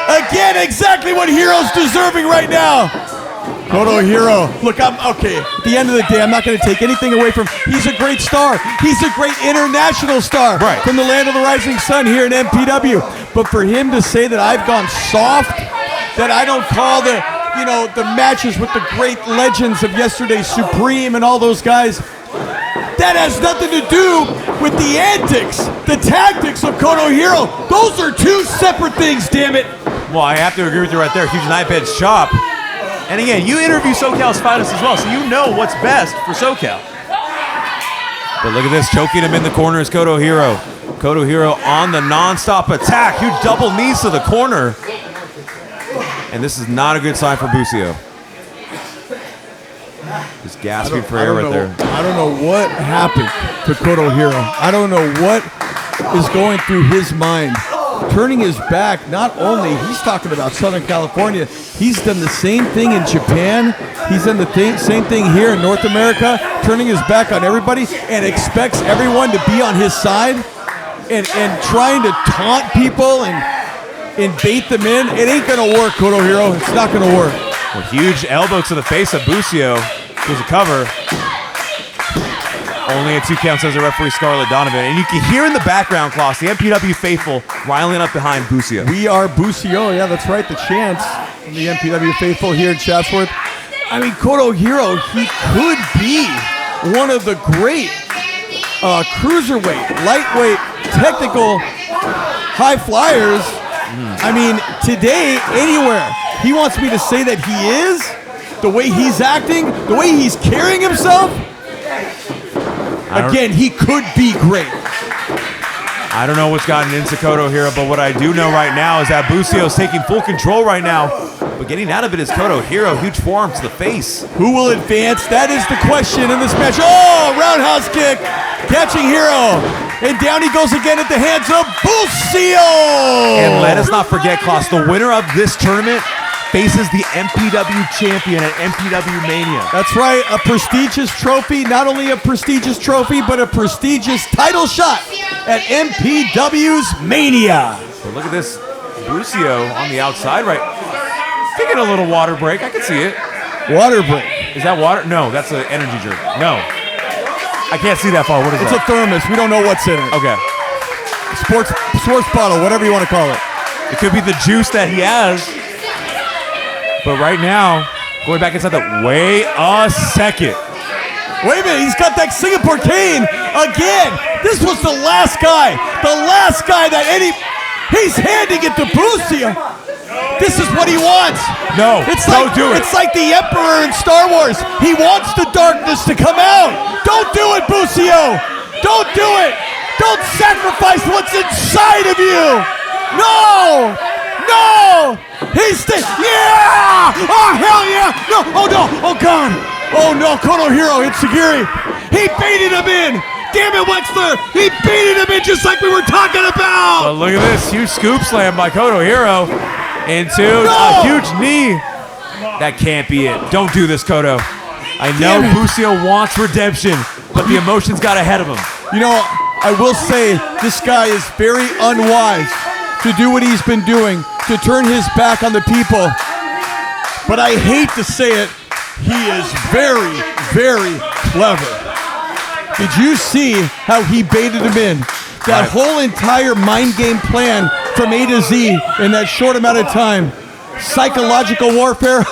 Again, exactly what Hiro's deserving right now. Koto Hiro. Look, I'm okay. At the end of the day, I'm not going to take anything away from. He's a great star. He's a great international star. Right. From the land of the rising sun here in MPW. But for him to say that I've gone soft, that I don't call the matches with the great legends of yesterday, Supreme and all those guys, that has nothing to do with the antics, the tactics of Koto Hiro. Those are two separate things, damn it. Well, I have to agree with you right there. Huge knife edge chop. And again, you interview SoCal's finest as well, so you know what's best for SoCal. But look at this, choking him in the corner is Koto Hiro. Koto Hiro on the non-stop attack. Huge double knees to the corner. And this is not a good sign for Buso. Just gasping for air right there. I don't know what happened to Koto Hiro. I don't know what is going through his mind. Turning his back, not only, he's talking about Southern California, he's done the same thing in Japan, he's done the same thing here in North America, turning his back on everybody and expects everyone to be on his side and trying to taunt people and bait them in. It ain't gonna work, Koto Hiro. It's not gonna work. Well, huge elbow to the face of Buso. There's a cover. Only a 2 count, says the referee Scarlett Donovan. And you can hear in the background, Klaus, the MPW faithful riling up behind Buso. We are Buso. Yeah, that's right. The chants from the MPW faithful here in Chatsworth. I mean, Koto Hiro, he could be one of the great cruiserweight, lightweight, technical high flyers. I mean, today, anywhere. He wants me to say that he is, the way he's acting, the way he's carrying himself. Again, he could be great. I don't know what's gotten into Koto Hiro, but what I do know right now is that Buso is taking full control right now. But getting out of it is Koto Hiro. Huge forearm to the face. Who will advance? That is the question in this match. Oh, roundhouse kick. Catching Hiro. And down he goes again at the hands of Buso. And let us not forget, Klaus, the winner of this tournament faces the MPW champion at MPW Mania. That's right, a prestigious trophy, not only a prestigious trophy, but a prestigious title shot at MPW's Mania. But look at this, Buso on the outside, right? Taking a little water break, I can see it. Water break. Is that water? No, that's an energy drink. No. I can't see that far, what is It's that? a thermos, we don't know what's in it. Okay. Sports bottle, whatever you want to call it. It could be the juice that he has. But right now, going back inside the, wait a second. Wait a minute, he's got that Singapore cane again. This was the last guy that he's handing it to Buso. This is what he wants. No, don't do it. It's like the Emperor in Star Wars. He wants the darkness to come out. Don't do it, Buso. Don't do it. Don't sacrifice what's inside of you. No. He's yeah! Oh, hell yeah! No! Oh, no! Oh, God! Oh, no! Koto Hiro hit Sagiri. He baited him in! Damn it, Wexler! He baited him in just like we were talking about! But look at this huge scoop slam by Koto Hiro into a huge knee. That can't be it. Don't do this, Koto. I know Buso wants redemption, but the emotions got ahead of him. You know, I will say this guy is very unwise to do what he's been doing, to turn his back on the people. But I hate to say it, he is very, very clever. Did you see how he baited him in? That whole entire mind game plan from A to Z in that short amount of time. Psychological warfare,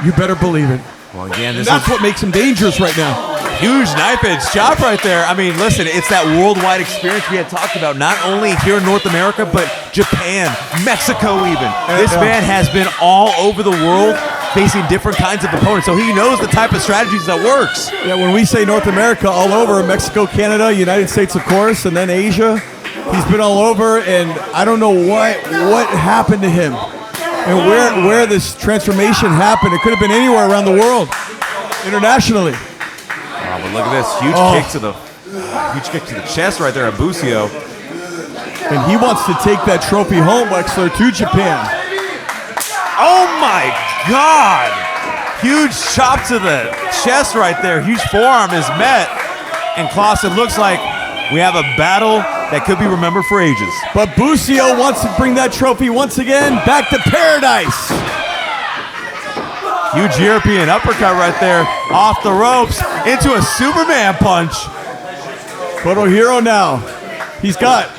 you better believe it. Well, again, That's what makes him dangerous right now. Huge knife edge chop right there. I mean, listen, it's that worldwide experience we had talked about, not only here in North America, but Japan, Mexico even. This man has been all over the world facing different kinds of opponents, so he knows the type of strategies that works. Yeah, when we say North America, all over, Mexico, Canada, United States, of course, and then Asia. He's been all over, and I don't know what happened to him and where this transformation happened. It could have been anywhere around the world, internationally. Oh, but look at this huge kick to the chest right there at Buso. And he wants to take that trophy home, Wexler, to Japan. Oh my God! Huge chop to the chest right there. Huge forearm is met. And Klaus, it looks like we have a battle that could be remembered for ages. But Buso wants to bring that trophy once again back to paradise. Huge European uppercut right there. Off the ropes into a Superman punch. Koto Hiro now. He's got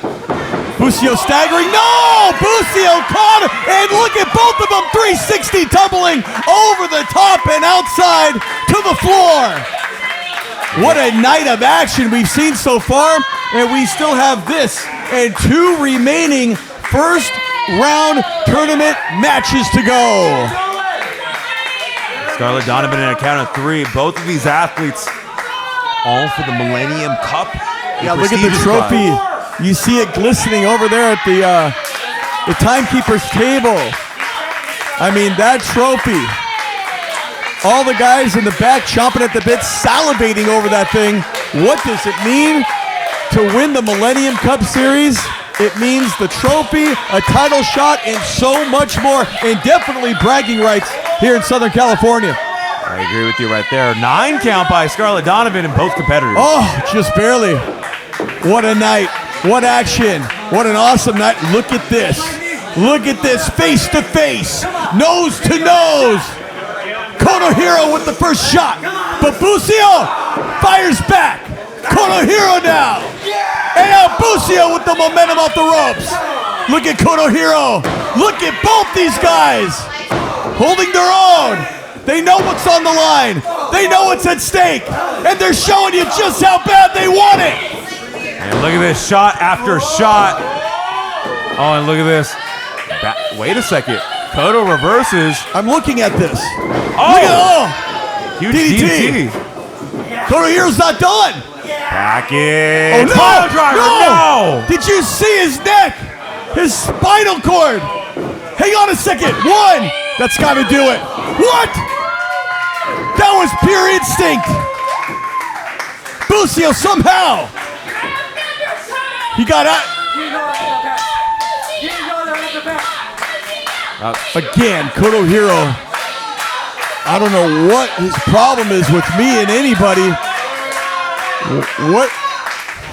Buso staggering. No! Buso caught him. And look at both of them. 360 tumbling over the top and outside to the floor. What a night of action we've seen so far. And we still have this and 2 remaining first round tournament matches to go. Scarlett Donovan in a count of 3. Both of these athletes all for the Millennium Cup. Yeah, look at the trophy. You see it glistening over there at the timekeeper's table. I mean, that trophy. All the guys in the back chomping at the bit, salivating over that thing. What does it mean to win the Millennium Cup Series? It means the trophy, a title shot, and so much more. And definitely bragging rights here in Southern California. I agree with you right there. 9 count by Scarlett Donovan and both competitors. Oh, just barely. What a night. What action. What an awesome night. Look at this. Look at this. Face to face. Nose to nose. Koto Hiro with the first shot. But Buso fires back. Koto Hiro now. And now Buso with the momentum off the ropes. Look at Koto Hiro. Look at both these guys holding their own. They know what's on the line. They know what's at stake. And they're showing you just how bad they want it. And look at this shot after shot. Oh, and look at this. Wait a second. Koto reverses. I'm looking at this. Oh! Huge DDT. Koto Hiro's not done. Back in. Oh, no! Pile driver. No! Did you see his neck? His spinal cord. Hang on a second. 1. That's got to do it. What? That was pure instinct. Buso somehow. He got out. Again, Koto Hiro. I don't know what his problem is with me and anybody. What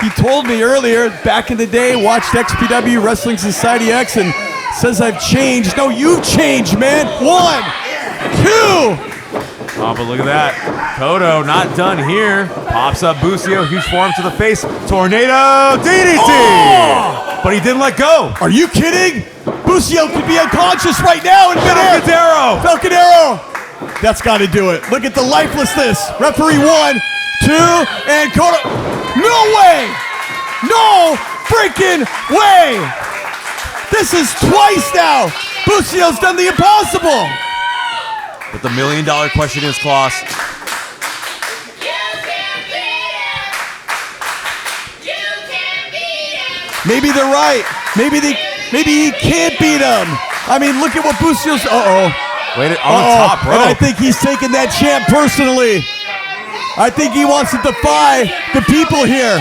he told me earlier, back in the day, watched XPW Wrestling Society X and says I've changed. No, you've changed, man. 1, 2. Oh, but look at that. Koto not done here. Pops up Buso, huge forearm to the face. Tornado DDT! Oh! But he didn't let go. Are you kidding? Buso could be unconscious right now in midair. Falcon Arrow. That's got to do it. Look at the lifelessness. Referee 1, 2, and Koto. No way! No freaking way! This is twice now. Busio's done the impossible. But the $1 million question is, Klaus. Maybe they're right. Maybe he can't beat him. I mean, look at what Busio's. Wait, on the top rope. And I think he's taking that champ personally. I think he wants to defy the people here,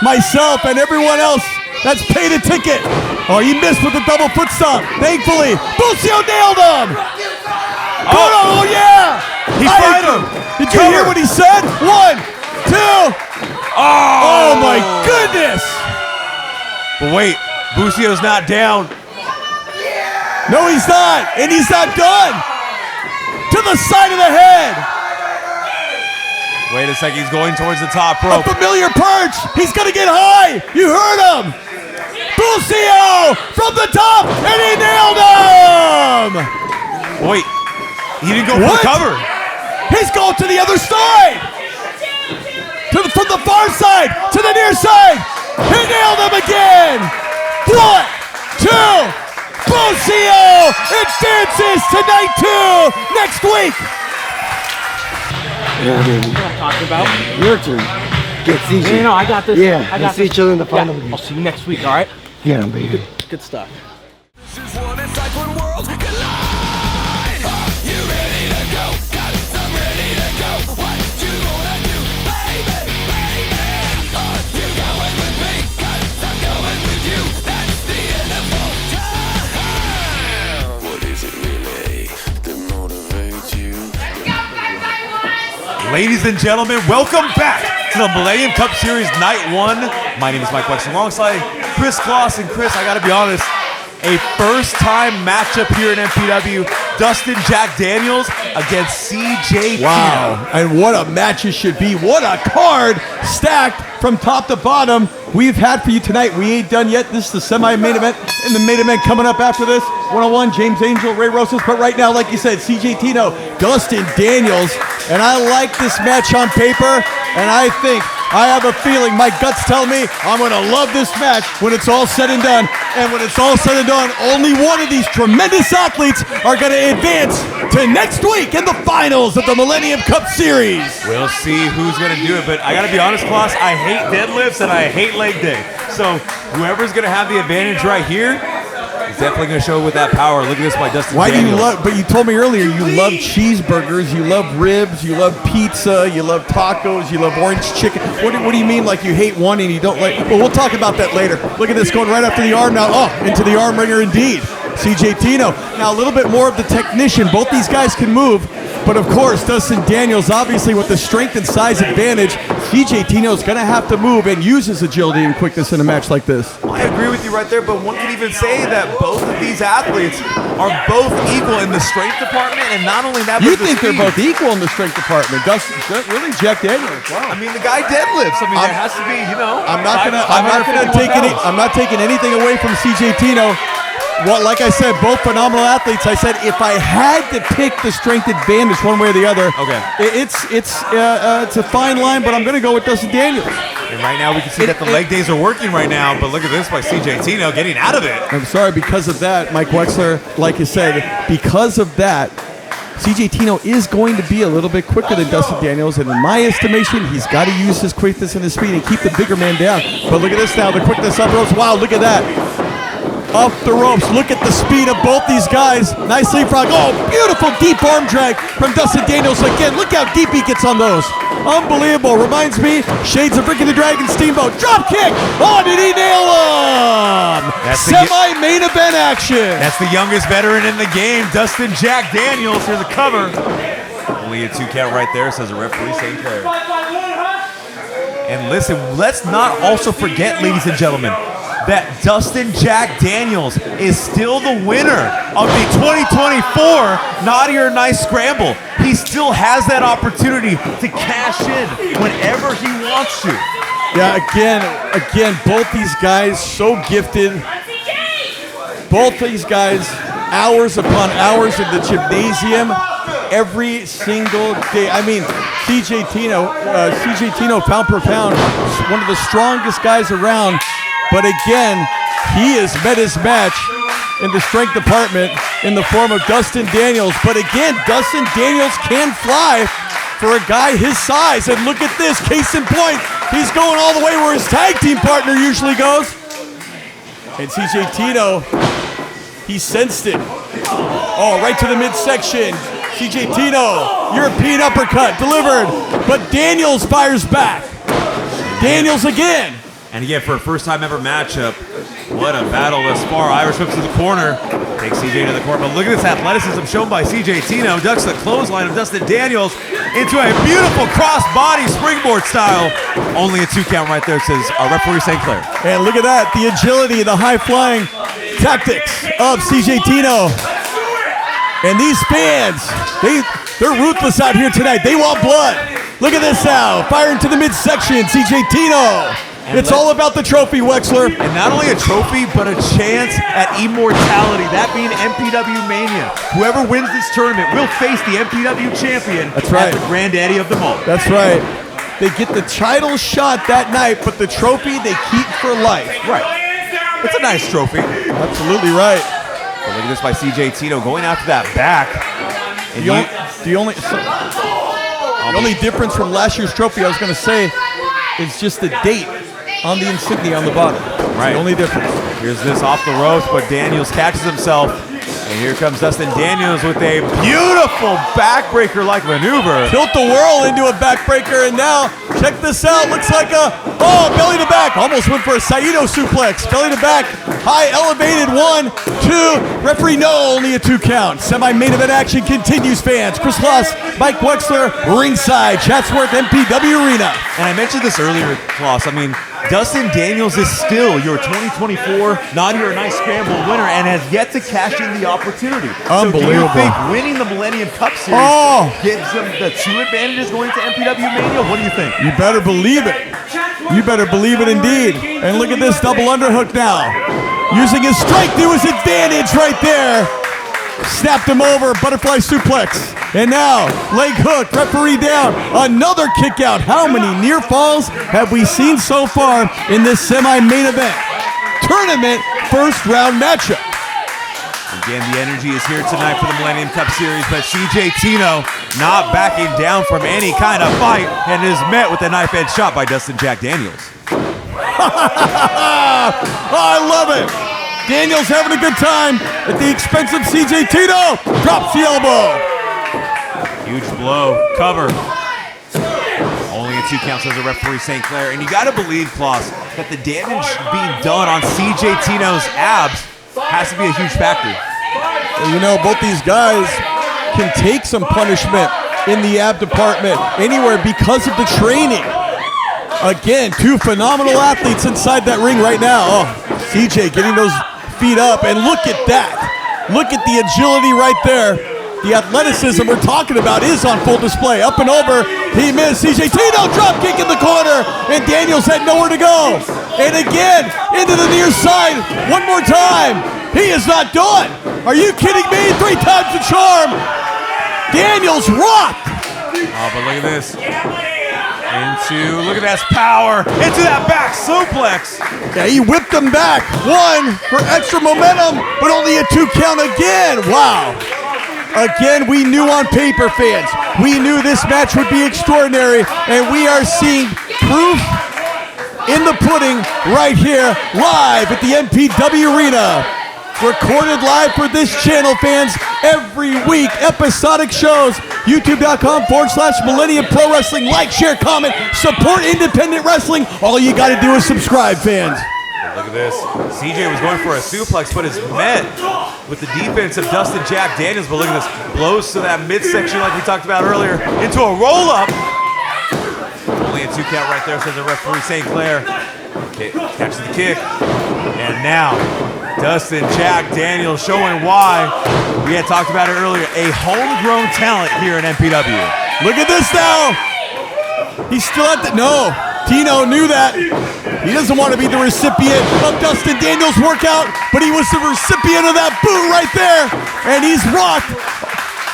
myself and everyone else that's paid a ticket. Oh, he missed with the double foot stomp. Thankfully, Buso nailed him. Oh yeah! He fired him. Did you hear what he said? 1, 2. But wait, Busio's not down. No, he's not, and he's not done. To the side of the head. Wait a second, he's going towards the top A rope. familiar perch. He's gonna get high. You heard him. Buso from the top, and he nailed him. Wait, he didn't go for What? the cover. He's going to the other side. From the far side to the near side. He nailed him again. 1, 2. Buso advances to night 2 next week. Yeah, baby. Talking about? Your turn. Get CJ. No, I got this. Yeah, I got let's see each other in the final. I'll see you next week, all right? Yeah, baby. Good stuff. This is what it's like when worlds collide. You ready to go? Got some ready to go. What you gonna do, baby, baby? You going with me? Got some going with you. That's the end of all time. What is it really that motivates you? Ladies and gentlemen, welcome back to the Millennium Cup Series Night 1. My name is Mike Wexler alongside Chris Kloss. And Chris, I gotta be honest, a first-time matchup here in MPW. Dustin Jack Daniels against CJ Wow, Tino. and what a match it should be. What a card stacked from top to bottom we've had for you tonight. We ain't done yet. This is the semi-main event, and the main event coming up after this. 101, James Angel, Ray Rosas. But right now, like you said, CJ Tino, Dustin Daniels. And I like this match on paper, and I think, I have a feeling, my guts tell me, I'm going to love this match when it's all said and done. And when it's all said and done, only one of these tremendous athletes are going to advance to next week in the finals of the Millennium Cup Series. We'll see who's going to do it, but I got to be honest, Kloss, I hate deadlifts and I hate leg day. So whoever's going to have the advantage right here is definitely going to show with that power. Look at this by Dustin Why do Daniels. you love, but you told me earlier you love cheeseburgers, you love ribs, you love pizza, you love tacos, you love orange chicken. What do you mean like you hate one and you don't like, well, we'll talk about that later. Look at this going right after the arm now. Oh, into the arm wringer indeed. CJ Tino. Now a little bit more of the technician. Both these guys can move. But of course, Dustin Daniels, obviously with the strength and size advantage, CJ Tino's going to have to move and use his agility and quickness in a match like this. I agree with you right there, but one could even say that both of these athletes are both equal in the strength department, and not only that, You but think the they're both speed. equal in the strength department? Dustin, really, Jack Daniels? Wow. I mean, the guy deadlifts. I mean, there has to be, you know. I'm not gonna take any. I'm not taking anything away from CJ Tino. Well, like I said, both phenomenal athletes. I said if I had to pick the strength advantage one way or the other, Okay. it's a fine line, but I'm going to go with Dustin Daniels. And right now we can see that the leg days are working right now, but look at this by CJ Tino getting out of it. I'm sorry, because of that, Mike Wexler, like you said, because of that, CJ Tino is going to be a little bit quicker than Dustin Daniels, and in my estimation, he's got to use his quickness and his speed and keep the bigger man down. But look at this now, the quickness up ropes. Wow, look at that. Up the ropes. Look at the speed of both these guys. Nice leapfrog. Oh, beautiful deep arm drag from Dustin Daniels again. Look how deep he gets on those. Unbelievable. Reminds me, shades of Ricky the Dragon Steamboat. Drop kick. Oh, did he nail him? That's the- Semi-main event action. That's the youngest veteran in the game, Dustin Jack Daniels. Here's a cover. Only a 2 count right there, says a referee, St. Clair. And listen, let's not also forget, ladies and gentlemen, that Dustin Jack Daniels is still the winner of the 2024 Naughty or Nice Scramble. He still has that opportunity to cash in whenever he wants to. Yeah, again, both these guys so gifted. Both these guys, hours upon hours in the gymnasium, every single day. I mean, CJ Tino, pound per pound, one of the strongest guys around. But again, he has met his match in the strength department in the form of Dustin Daniels. But again, Dustin Daniels can fly for a guy his size. And look at this, case in point, he's going all the way where his tag team partner usually goes. And CJ Tino, he sensed it. Oh, right to the midsection. CJ Tino, European uppercut delivered. But Daniels fires back. Daniels again. And again, for a first-time ever matchup, what a battle thus far. Irish hooks to the corner, takes CJ to the corner. But look at this athleticism shown by CJ Tino. Ducks the clothesline of Dustin Daniels into a beautiful cross-body springboard style. Only a 2 count right there, says referee St. Clair. And look at that, the agility, the high-flying tactics of CJ Tino. And these fans, they're ruthless out here tonight. They want blood. Look at this now, firing to the midsection, CJ Tino. It's all about the trophy, Wexler. And not only a trophy, but a chance at immortality, that being MPW Mania. Whoever wins this tournament will face the MPW champion. That's right. At the granddaddy of them all. That's right. They get the title shot that night, but the trophy they keep for life. Right. It's a nice trophy. Absolutely right. But look at this by CJ Tino going after that back. And The only difference from last year's trophy, I was going to say, is just the date on the insignia on the bottom. Right. The only difference. Here's this off the ropes, but Daniels catches himself. And here comes Dustin Daniels with a beautiful backbreaker-like maneuver. Tilt the whirl into a backbreaker, and now, check this out, looks like belly to back. Almost went for a Saito suplex. Belly to back, high elevated, 1, 2. Referee no, only a 2 count. Semi-main event action continues, fans. Chris Kloss, Mike Wexler, ringside, Chatsworth MPW Arena. And I mentioned this earlier, Kloss. I mean, Dustin Daniels is still your 2024 Not Your Nice Scramble winner and has yet to cash in the opportunity. Unbelievable. So do you think winning the Millennium Cup Series gives them the 2 advantages going to MPW Mania? What do you think? You better believe it. You better believe it indeed. And look at this double underhook now. Using his strike to his advantage right there. Snapped him over, butterfly suplex. And now, leg hook, referee down. Another kick out. How many near falls have we seen so far in this semi-main event? Tournament first round matchup. Again, the energy is here tonight for the Millennium Cup Series, but CJ Tino not backing down from any kind of fight and is met with a knife-edge shot by Dustin Jack Daniels. I love it. Daniels having a good time at the expense of CJ Tino. Drops the elbow. Huge blow, cover. Only a 2 counts as a referee St. Clair. And you got to believe, Klaus, that the damage being done on CJ Tino's abs has to be a huge factor. Well, you know, both these guys can take some punishment in the ab department anywhere because of the training. Again, 2 phenomenal athletes inside that ring right now. CJ getting those feet up, and look at that. Look at the agility right there. The athleticism we're talking about is on full display. Up and over, he missed. CJ Tino drop kick in the corner, and Daniels had nowhere to go. And again, into the near side, one more time. He is not done. Are you kidding me? 3 times the charm. Daniels rocked. Oh, but look at this. Look at that power, into that back suplex. Yeah, he whipped him back. 1 for extra momentum, but only a 2 count again. Wow. Again, we knew on paper, fans. We knew this match would be extraordinary, and we are seeing proof in the pudding right here, live at the MPW Arena. Recorded live for this channel, fans, every week. Episodic shows, youtube.com/Millennium Pro Wrestling. Like, share, comment, support independent wrestling. All you got to do is subscribe, fans. Look at this. CJ was going for a suplex, but is met with the defense of Dustin Jack Daniels. But look at this. Blows to that midsection like we talked about earlier into a roll-up. Only a 2 count right there, says the referee St. Clair. Catches the kick. And now, Dustin Jack Daniels showing why we had talked about it earlier. A homegrown talent here in MPW. Look at this now. He's still at the... No. Tino knew that. He doesn't want to be the recipient of Dustin Daniels' workout, but he was the recipient of that boot right there. And he's rocked.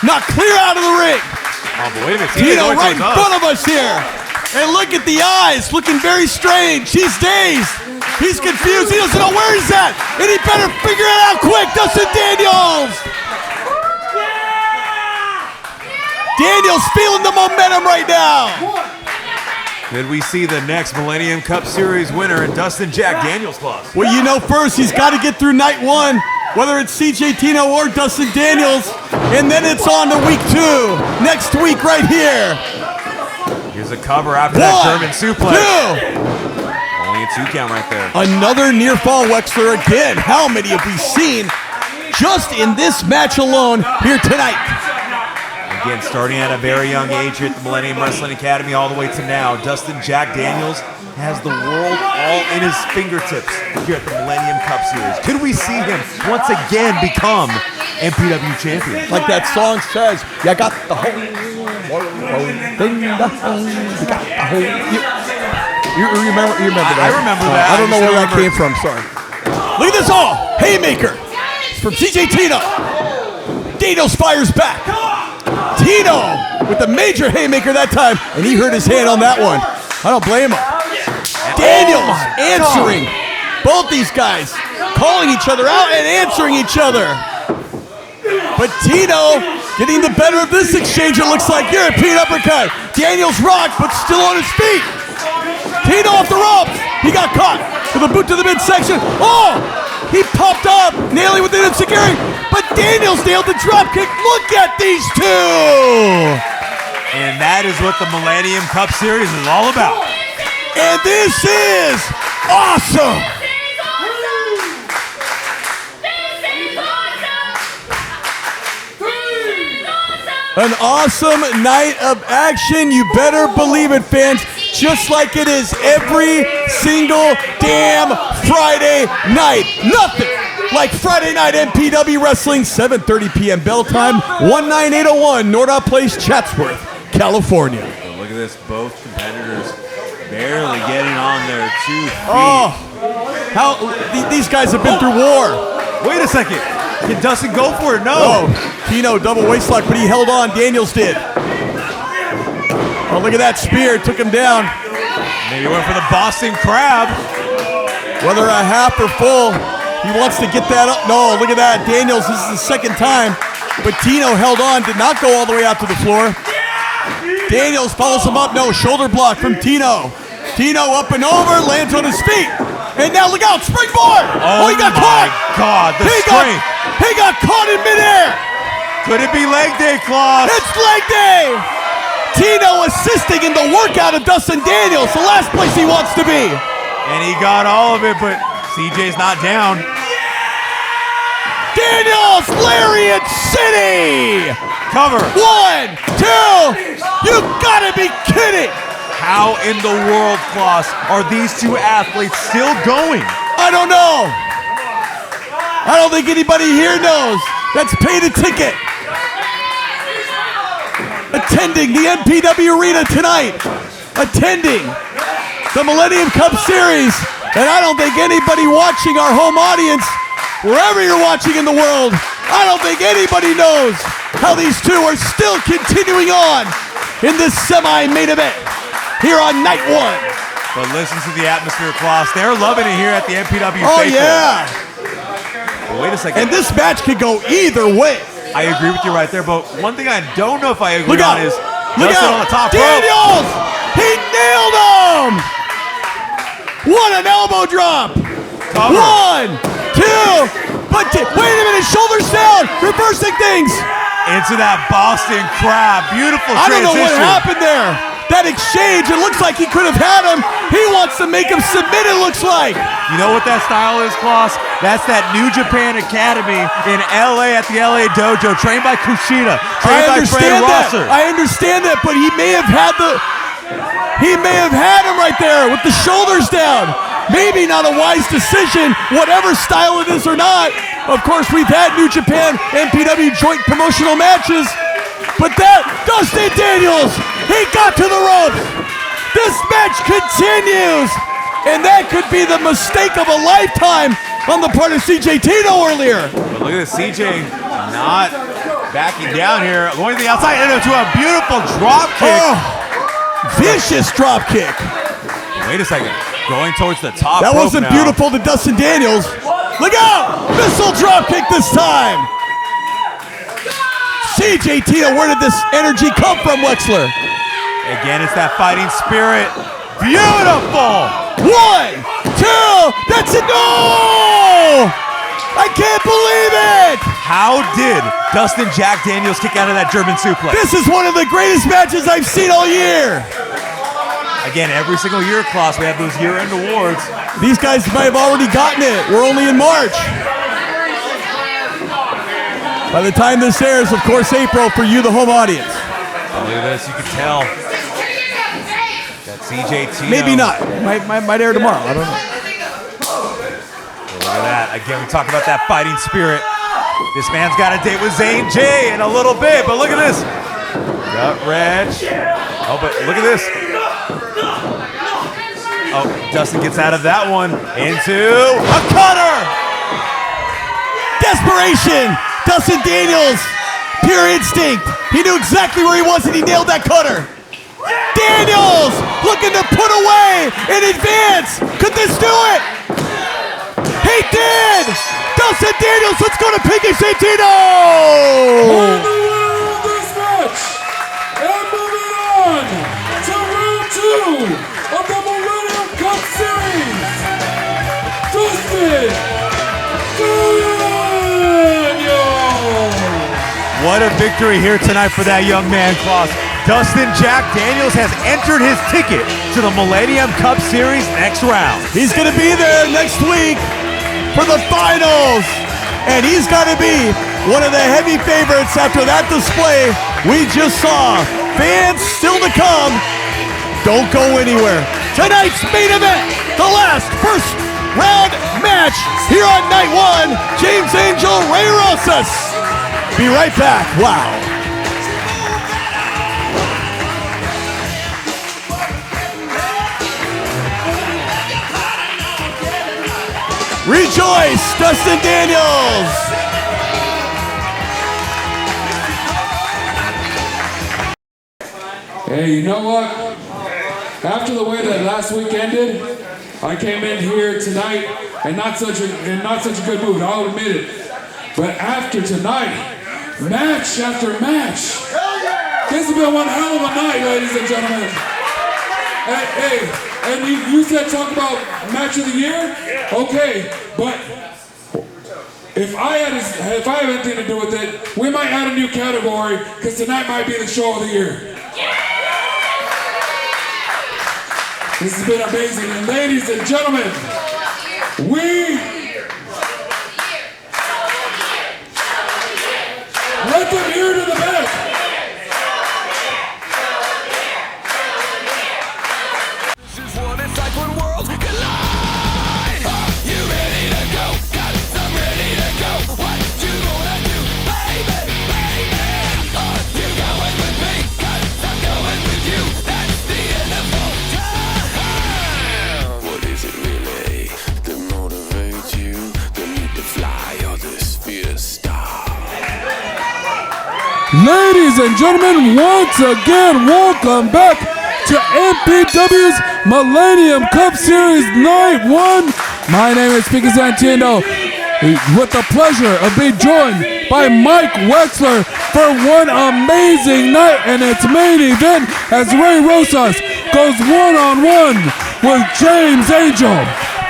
Not clear out of the ring. Oh, but wait a minute. Tino right in front of us here. And look at the eyes, looking very strange. He's dazed. He's confused. He doesn't know where he's at. And he better figure it out quick. Dustin Daniels. Daniels feeling the momentum right now. Did we see the next Millennium Cup Series winner in Dustin Jack Daniels, Klaus? Well, you know, first he's got to get through night 1, whether it's CJ Tino or Dustin Daniels, and then it's on to week 2, next week right here. Here's a cover after that German suplex. 2. Only a 2 count right there. Another near fall Wexler again. How many have we seen just in this match alone here tonight? Again, starting at a very young age here at the Millennium Wrestling Academy all the way to now, Dustin Jack Daniels has the world all in his fingertips here at the Millennium Cup Series. Could we see him once again become MPW champion? Like that song says, you got the whole world in the hand. You got the whole... You remember that? I remember that. I don't know where that came from, sorry. Look at this all! Haymaker! It's from CJ Tino. Daniels fires back. Tino with the major haymaker that time, and he hurt his hand on that one. I don't blame him. Daniels answering. Both these guys calling each other out and answering each other. But Tino getting the better of this exchange, it looks like. European uppercut. Daniels rocked, but still on his feet. Tino off the ropes. He got caught with a boot to the midsection. Oh! He popped up, nailing with the enziguri, but Daniels nailed the drop kick. Look at these two! And that is what the Millennium Cup Series is all about. And this is awesome! An awesome night of action. You better believe it, fans. Just like it is every single damn Friday night. Nothing like Friday night MPW Wrestling, 7:30 p.m. bell time, 19801 Nordau Place, Chatsworth, California. So look at this, both competitors barely getting on their 2 feet. Oh, these guys have been through war. Wait a second. Can Dustin go for it? No. Oh, Tino double waist lock, but he held on. Daniels did. Oh, look at that spear. Took him down. Maybe went for the Boston Crab. Whether a half or full, he wants to get that up. No, look at that. Daniels, this is the second time. But Tino held on, did not go all the way out to the floor. Daniels follows him up. No, shoulder block from Tino. Tino up and over, lands on his feet. And now look out, springboard. Oh, he got caught. God, the strength. He got caught in midair. Could it be leg day, Klaus? It's leg day. Tino assisting in the workout of Dustin Daniels, the last place he wants to be. And he got all of it, but CJ's not down. Daniels, Lariat City. Cover. 1, 2. You gotta be kidding. How in the world, Klaus, are these two athletes still going? I don't know. I don't think anybody here knows. That's paid a ticket. Attending the MPW Arena tonight. Attending the Millennium Cup Series. And I don't think anybody watching our home audience, wherever you're watching in the world, I don't think anybody knows how these two are still continuing on in this semi-main event here on night 1. But listen to the atmosphere, Klaus. They're loving it here at the MPW Oh, faithful. yeah. But wait a second. And this match could go either way. I agree with you right there, but one thing I don't know if I agree Look on out. is Look Dustin out. on the top rope. Daniels! He nailed him! What an elbow drop! Cover. 1, 2, but wait a minute, shoulders down, reversing things. Into that Boston Crab. Beautiful I don't transition. know what happened there. That exchange, it looks like he could have had him. He wants to make him submit, it looks like. You know what that style is, Klaus? That's that New Japan Academy in LA at the LA Dojo, trained by Kushida, trained by Fred Rosser. I understand that, but he may have had him right there with the shoulders down. Maybe not a wise decision, whatever style it is or not. Of course, we've had New Japan MPW joint promotional matches, but that Dustin Daniels, he got to the ropes. This match continues, and that could be the mistake of a lifetime on the part of CJ Tino earlier. But look at this, CJ not backing down here, going to the outside into a beautiful drop kick. Oh, vicious drop kick. Wait a second, going towards the top That rope wasn't now. beautiful to Dustin Daniels. Look out! Missile drop kick this time. CJ Tino, where did this energy come from, Wexler? Again, it's that fighting spirit. Beautiful! 1, 2, that's it. No! I can't believe it! How did Dustin Jack Daniels kick out of that German suplex? This is one of the greatest matches I've seen all year. Again, every single year, Klaus, we have those year-end awards. These guys might have already gotten it. We're only in March. By the time this airs, of course, April for you, the home audience. Look at this, you can tell. Got CJ Tino. Maybe not. Might air tomorrow. I don't know. Look at that. Again, we talk about that fighting spirit. This man's got a date with Zane J in a little bit, but look at this. Gut wrench. Oh, but look at this. Oh, Dustin gets out of that one into a cutter. Desperation. Dustin Daniels. Pure instinct. He knew exactly where he was and he nailed that cutter. Daniels looking to put away in advance. Could this do it? He did. Dustin Daniels, let's go to Pinky Santino. And the winner of this match, and moving on to round 2 of the Millennium Cup Series, Dustin Daniel. What a victory here tonight for that young man, Klaus. Dustin Jack Daniels has entered his ticket to the Millennium Cup Series next round. He's going to be there next week for the finals. And he's got to be one of the heavy favorites after that display we just saw. Fans still to come. Don't go anywhere. Tonight's main event, the last first round match here on night 1, James Angel, Ray Rosas. Be right back. Wow. Rejoice, Dustin Daniels. Hey, you know what? After the way that last week ended, I came in here tonight in not such a good mood. I'll admit it. But after tonight, match after match, this has been one hell of a night, ladies and gentlemen. Hey, and you said talk about match of the year? Okay, but if I have anything to do with it, we might add a new category because tonight might be the show of the year. This has been amazing, and ladies and gentlemen, let them hear to the back. This is what it's like when worlds collide. You ready to go? Got some ready to go. What you gonna do, baby, baby? You going with me? 'Cause I'm going with you. That's the end of all time. What is it really that motivates you? The need to fly or this fierce star? Ladies and gentlemen, once again, welcome back to MPW's Millennium Cup Series Night 1. My name is Miggy Santino, with the pleasure of being joined by Mike Wexler for one amazing night in its main event as Ray Rosas goes one-on-one with James Angel.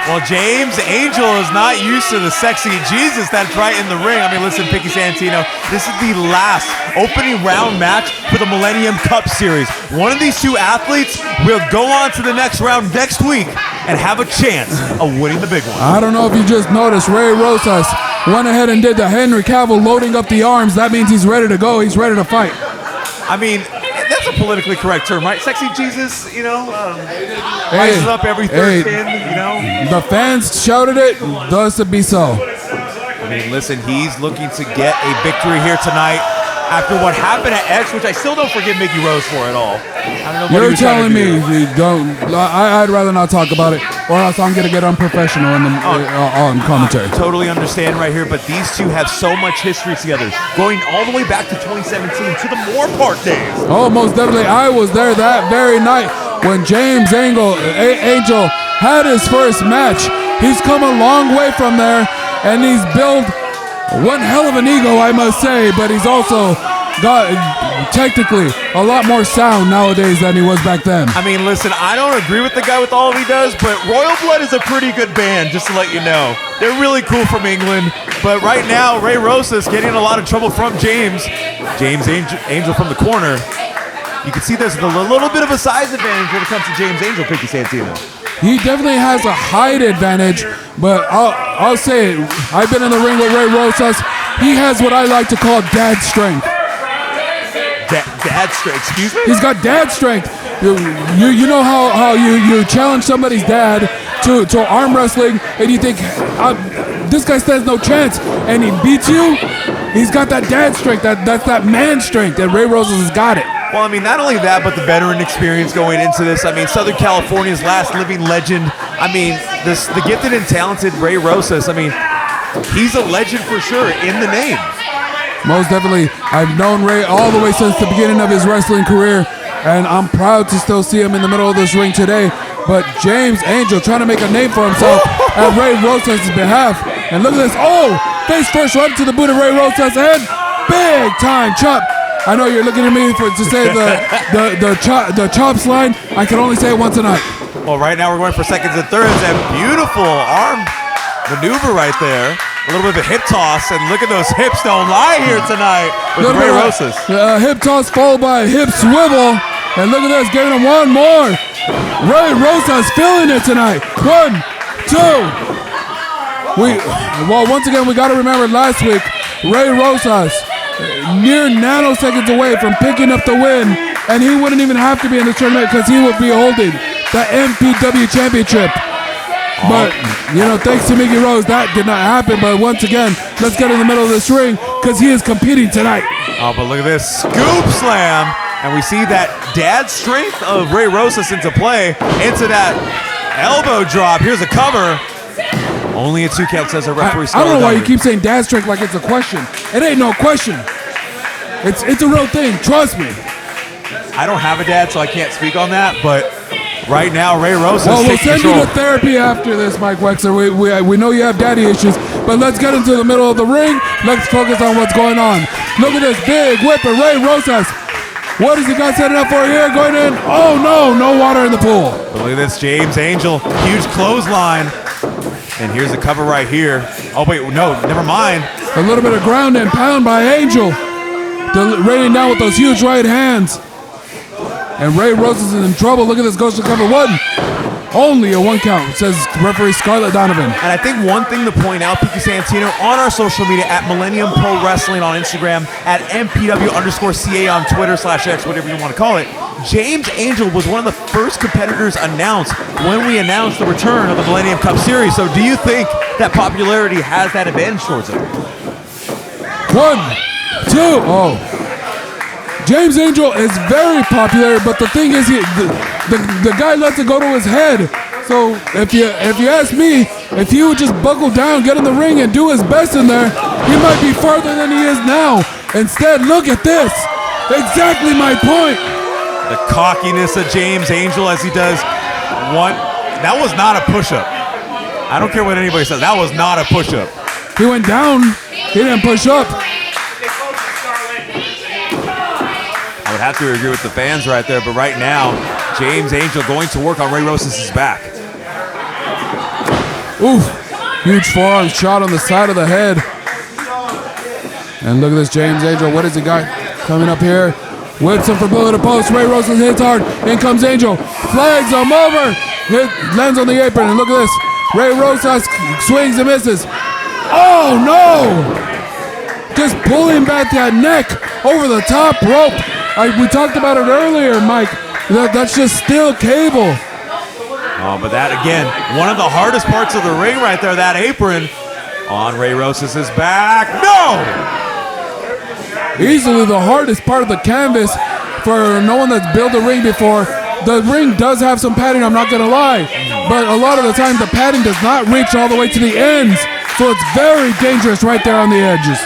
Well, James Angel is not used to the sexy Jesus that's right in the ring. I mean, listen, Pinky Santino, this is the last opening round match for the Millennium Cup Series. One of these two athletes will go on to the next round next week and have a chance of winning the big one. I don't know if you just noticed, Ray Rosas went ahead and did the Henry Cavill loading up the arms. That means he's ready to go. He's ready to fight. I mean, that's a politically correct term, right? Sexy Jesus, rises up every third pin, The fans shouted it, thus it be so. I mean, listen, he's looking to get a victory here tonight after what happened at X, which I still don't forgive Mickey Rose for at all. I don't know what You're he was trying telling to me do. you don't. I'd rather not talk about it, or else I'm gonna get unprofessional in the on commentary. Totally understand right here, but these two have so much history together, going all the way back to 2017 to the Moore Park days. Oh, most definitely. I was there that very night when James Angel had his first match. He's come a long way from there, and he's built one hell of an ego, I must say, but he's also got technically a lot more sound nowadays than he was back then. I mean, listen, I don't agree with the guy with all he does, but Royal Blood is a pretty good band, just to let you know. They're really cool from England, but right now, Ray Rosas getting in a lot of trouble from James Angel from the corner. you can see there's a little bit of a size advantage when it comes to James Angel, Picky Santino. He definitely has a height advantage, but I'll say it. I've been in the ring with Ray Rosas. He has what I like to call dad strength. Dad strength, excuse me? He's got dad strength. You know how you challenge somebody's dad to arm wrestling, and you think, this guy stands no chance, and he beats you? He's got that dad strength, that's that man strength, and Ray Rosas has got it. Well, I mean, not only that, but the veteran experience going into this. I mean, Southern California's last living legend. I mean, the gifted and talented Ray Rosas. I mean, he's a legend for sure in the name. Most definitely. I've known Ray all the way since the beginning of his wrestling career, and I'm proud to still see him in the middle of this ring today. But James Angel trying to make a name for himself at Ray Rosas' behalf. And look at this. Oh, face first right to the boot of Ray Rosas' head. Big time chop. I know you're looking at me to say the chops line. I can only say it once a night. Well, right now we're going for seconds and thirds, and beautiful arm maneuver right there. A little bit of a hip toss, and look at those hips don't lie here tonight with Ray Rosas. Hip toss followed by a hip swivel, and look at this, giving him one more. Ray Rosas feeling it tonight. 1, 2. Once again, we got to remember last week, Ray Rosas near nanoseconds away from picking up the win, and he wouldn't even have to be in the tournament because he would be holding the MPW championship. But, thanks to Miggy Rose, that did not happen. But once again, let's get in the middle of this ring because he is competing tonight. Oh, but look at this scoop slam. And we see that dad strength of Ray Rosas into play, into that elbow drop. Here's a cover. Only a 2 count, says a referee. I don't know why you keep saying dad strength like it's a question. It ain't no question. It's a real thing. Trust me. I don't have a dad, so I can't speak on that. But right now, Ray Rosas we'll taking send control. you to therapy after this, Mike Wexler. We know you have daddy issues, but let's get into the middle of the ring. Let's focus on what's going on. Look at this big whip of Ray Rosas. What has he got setting up for here? Going in. Oh no water in the pool. But look at this, James Angel, huge clothesline. And here's the cover right here. Oh wait, no, never mind. A little bit of ground and pound by Angel. Raining down with those huge right hands. And Ray Rosas is in trouble. Look at this, goes to cover 1. Only a 1 count, says referee Scarlett Donovan. And I think one thing to point out, Picky Santino, on our social media, at Millennium Pro Wrestling on Instagram, at MPW_CA on Twitter /X, whatever you want to call it, James Angel was one of the first competitors announced when we announced the return of the Millennium Cup Series. So do you think that popularity has that advantage towards him? 1, 2, oh. James Angel is very popular, but the thing is, the guy lets it go to his head. So if you ask me, if he would just buckle down, get in the ring, and do his best in there, he might be farther than he is now. Instead, look at this. Exactly my point. The cockiness of James Angel as he does one. That was not a push-up. I don't care what anybody says. That was not a push-up. He went down. He didn't push up. I would have to agree with the fans right there, but right now, James Angel going to work on Ray Rosas' back. Oof, huge forearm shot on the side of the head. And look at this James Angel, what has he got coming up here? Whips him for below the post, Ray Rosas hits hard, in comes Angel, flags him over, lands on the apron, and look at this. Ray Rosas swings and misses. Oh no! Just pulling back that neck over the top rope. We talked about it earlier, Mike. That's just steel cable. Oh, but that, again, one of the hardest parts of the ring right there, that apron on Ray Rosas' back. No! Easily the hardest part of the canvas for no one that's built a ring before. The ring does have some padding, I'm not going to lie. But a lot of the time, the padding does not reach all the way to the ends. So it's very dangerous right there on the edges.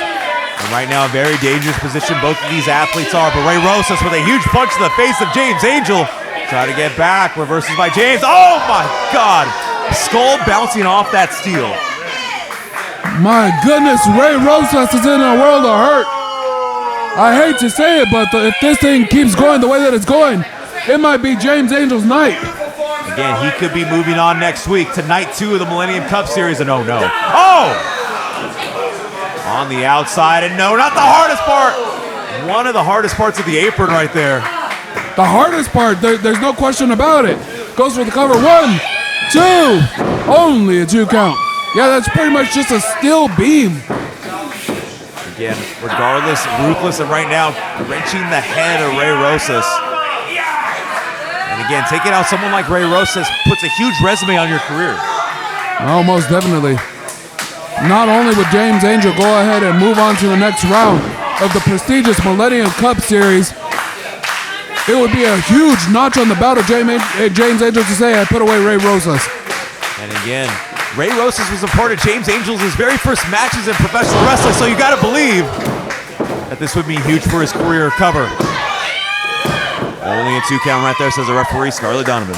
And right now, a very dangerous position both of these athletes are. But Ray Rosas with a huge punch to the face of James Angel. Try to get back. Reverses by James. Oh, my God. Skull bouncing off that steel. My goodness, Ray Rosas is in a world of hurt. I hate to say it, but if this thing keeps going the way that it's going, it might be James Angel's night. Again, he could be moving on next week to night 2 of the Millennium Cup Series. And oh, no. Oh! On the outside, and no, not the hardest part. One of the hardest parts of the apron right there. the hardest part. There's no question about it. Goes for the cover. 1, 2. Only a 2 count. Yeah, that's pretty much just a steel beam. Again, regardless, ruthless, and right now wrenching the head of Ray Rosas. And again, taking out someone like Ray Rosas puts a huge resume on your career. Oh, most definitely. Not only would James Angel go ahead and move on to the next round of the prestigious Millennium Cup Series, it would be a huge notch on the belt of James Angel to say, I put away Ray Rosas. And again, Ray Rosas was a part of James Angel's very first matches in professional wrestling, so you got to believe that this would be huge for his career cover. Only a 2 count right there, says the referee, Scarlett Donovan.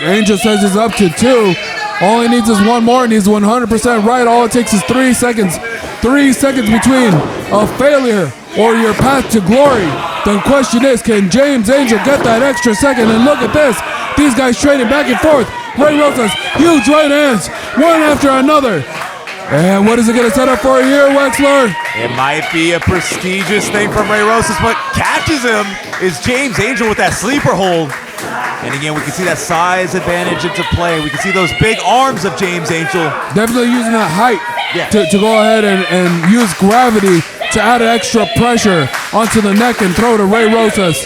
Angel says he's up to 2. All he needs is 1 more, and he's 100% right. All it takes is 3 seconds. 3 seconds between a failure or your path to glory. The question is, can James Angel get that extra second? And look at this. These guys trading back and forth. Ray Rosas, huge right hands, one after another. And what is it going to set up for here, Wexler? It might be a prestigious thing from Ray Rosas, but catches him is James Angel with that sleeper hold. And again, we can see that size advantage into play. We can see those big arms of James Angel. Definitely using that height to go ahead and use gravity to add extra pressure onto the neck and throw to Ray Rosas.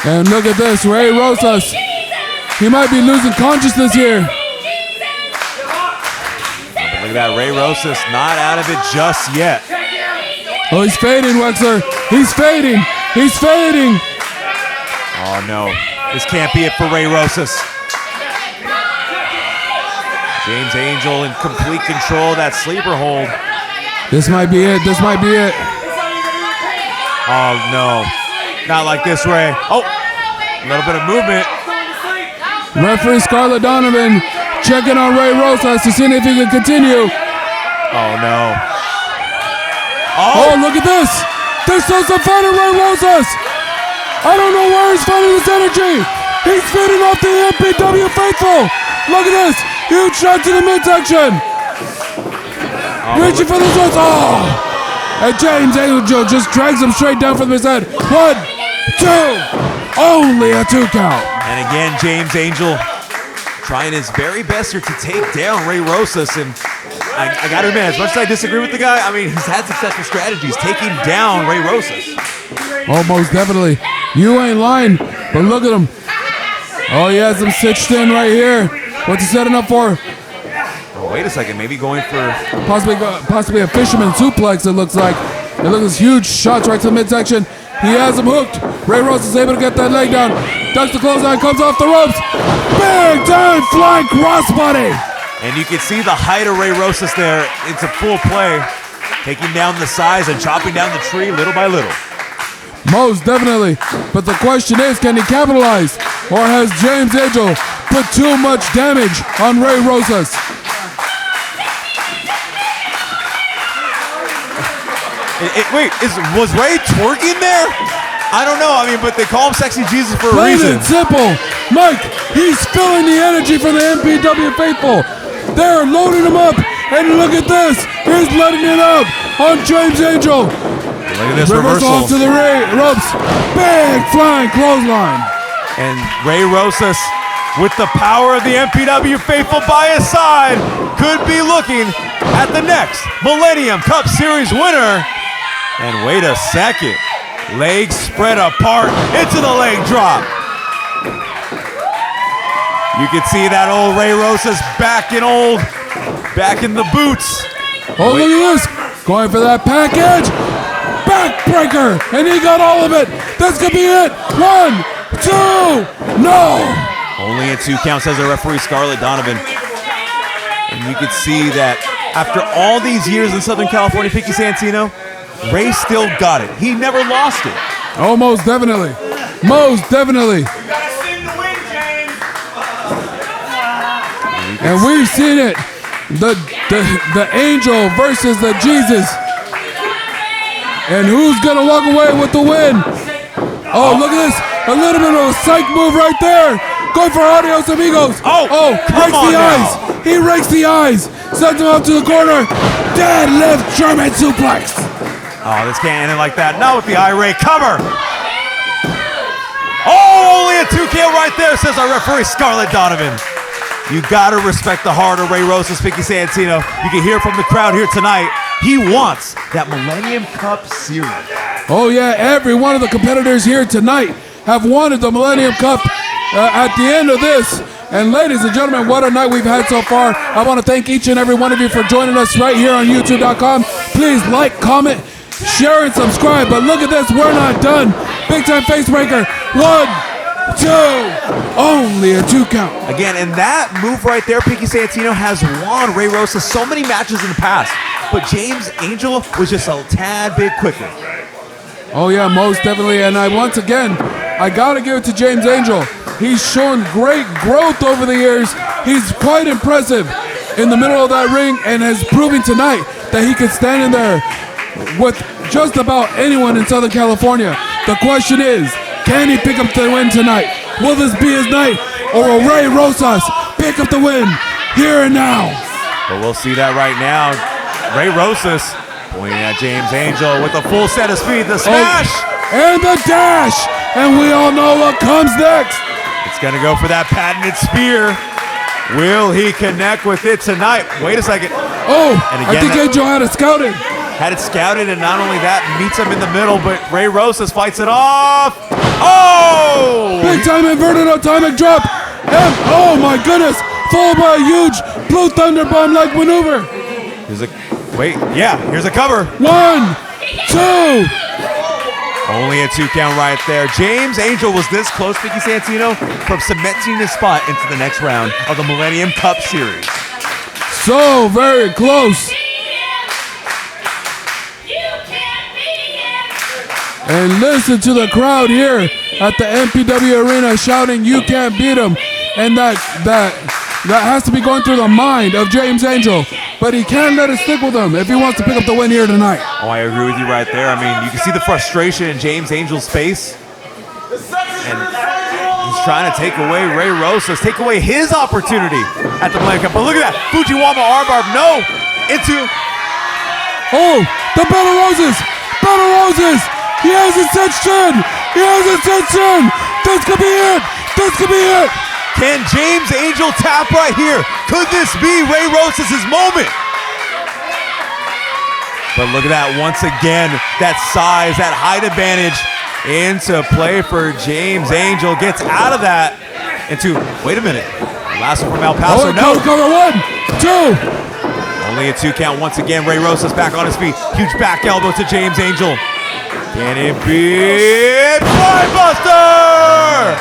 And look at this, Ray Rosas. He might be losing consciousness here. Look at that, Ray Rosas not out of it just yet. Oh, he's fading, Wexler. He's fading. He's fading. Oh no, this can't be it for Ray Rosas. James Angel in complete control of that sleeper hold. This might be it. This might be it. Oh no, not like this, Ray. Oh, a little bit of movement. Referee Scarlett Donovan checking on Ray Rosas to see if he can continue. Oh no. Oh, look at this. They're still some fun at Ray Rosas. I don't know where he's finding this energy. He's feeding off the MPW faithful. Look at this. Huge shot to the midsection. Reaching for the shots. Oh. And James Angel just drags him straight down from his head. 1, 2. Only a 2 count. And again, James Angel trying his very best here to take down Ray Rosas. And I got to admit, as much as I disagree with the guy, I mean, he's had successful strategies taking down Ray Rosas. Oh, most definitely. You ain't lying, but look at him. Oh, he has him stitched in right here. What's he setting up for? Oh, wait a second, maybe going for... Possibly a fisherman suplex, it looks like. And look at this huge shots right to the midsection. He has him hooked. Ray Rosas is able to get that leg down. Ducks the clothesline, comes off the ropes. Big time flying crossbody. And you can see the height of Ray Rosas there into full play. Taking down the size and chopping down the tree little by little. Most definitely. But the question is, can he capitalize? Or has James Angel put too much damage on Ray Rosas? Was Ray twerking there? I don't know. I mean, but they call him Sexy Jesus for a reason. Plain and simple. Mike, he's feeling the energy from the MPW faithful. They're loading him up. And look at this. He's letting it up on James Angel. Look at this reversal. Off to the ropes. Big flying clothesline. And Ray Rosas, with the power of the MPW faithful by his side, could be looking at the next Millennium Cup Series winner. And wait a second. Legs spread apart into the leg drop. You can see that old Ray Rosas back in the boots. Oh, look at this. Going for that package. Backbreaker. And he got all of it. This could be it. 1, 2. No. Only a 2 count, says the referee, Scarlett Donovan. And you can see that after all these years in Southern California, Picky Santino, Ray still got it. He never lost it. Oh, most definitely. Most definitely. And we've seen it. The angel versus the Jesus. And who's gonna walk away with the win? Oh, look at this. A little bit of a psych move right there. Going for adios amigos. Oh, come rakes on the now. eyes. He rakes the eyes. Sends him up to the corner. Deadlift German suplex. Oh, this can't end it like that. Not with the eye rake. Cover. Oh, only a 2 KO right there, says our referee, Scarlett Donovan. You gotta respect the heart of Ray Rosas, Vicky Santino. You can hear from the crowd here tonight. He wants that Millennium Cup series. Oh yeah, every one of the competitors here tonight have wanted the Millennium Cup at the end of this. And ladies and gentlemen, what a night we've had so far. I want to thank each and every one of you for joining us right here on YouTube.com. Please like, comment, share, and subscribe. But look at this, we're not done. Big time face breaker. 1, 2, only a 2 count. Again, and that move right there, Vicky Santino has won Ray Rosas so many matches in the past. But James Angel was just a tad bit quicker. Oh yeah, most definitely. And once again, I gotta give it to James Angel. He's shown great growth over the years. He's quite impressive in the middle of that ring and has proven tonight that he can stand in there with just about anyone in Southern California. The question is, can he pick up the win tonight? Will this be his night, or will Ray Rosas pick up the win here and now? But we'll see that right now. Ray Rosas pointing at James Angel with a full set of speed. The smash! And the dash! And we all know what comes next. It's going to go for that patented spear. Will he connect with it tonight? Wait a second. Oh, And I again, think Angel had it scouted. Had it scouted, and not only that, meets him in the middle, but Ray Rosas fights it off. Oh! Big time inverted atomic drop. And oh my goodness, followed by a huge blue thunder bomb-like maneuver. Here's a here's a cover. 1, 2. Only a 2 count right there. James Angel was this close, Vicky Santino, from cementing his spot into the next round of the Millennium Cup Series. So very close. And listen to the crowd here at the MPW arena shouting, "You can't beat him." And that has to be going through the mind of James Angel. But he can't let it stick with him if he wants to pick up the win here tonight. Oh, I agree with you right there. I mean, you can see the frustration in James Angel's face. And he's trying to take away Ray Rosas, take away his opportunity at the Millennium Cup. But look at that. Fujiwara armbar, no. Into. Oh, the Bell of Roses. Bell of Roses. He has his chin. He has his chin. This could be it. This could be it. Can James Angel tap right here? Could this be Ray Rosas' moment? But look at that once again. That size, that height advantage into play for James Angel. Gets out of that into, wait a minute. Last one from El Paso. Oh, No. cover 1, 2. Only a 2 count once again. Ray Rosas back on his feet. Huge back elbow to James Angel. Can it be Buster?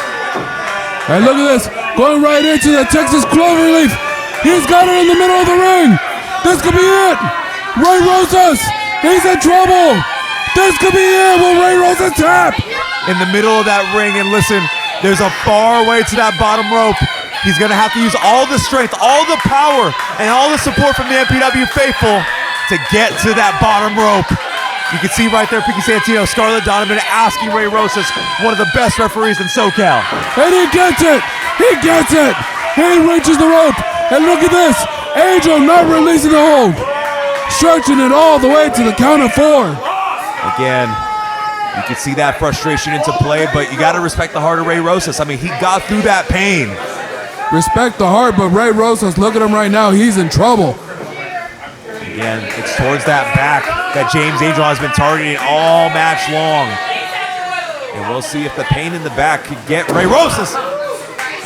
And look at this, going right into the Texas Cloverleaf. He's got it in the middle of the ring. This could be it. Ray Rosas, he's in trouble. This could be it. Will Ray Rosas tap? In the middle of that ring, and listen, there's a far way to that bottom rope. He's gonna have to use all the strength, all the power, and all the support from the MPW faithful to get to that bottom rope. You can see right there, Vicky Santino, Scarlett Donovan asking Ray Rosas, one of the best referees in SoCal. And he gets it. He gets it. He reaches the rope. And look at this. Angel not releasing the hold. Stretching it all the way to the count of 4. Again, you can see that frustration into play, but you got to respect the heart of Ray Rosas. I mean, he got through that pain. Respect the heart, but Ray Rosas, look at him right now. He's in trouble. Again, it's towards that back that James Angel has been targeting all match long. And we'll see if the pain in the back could get Ray Rosas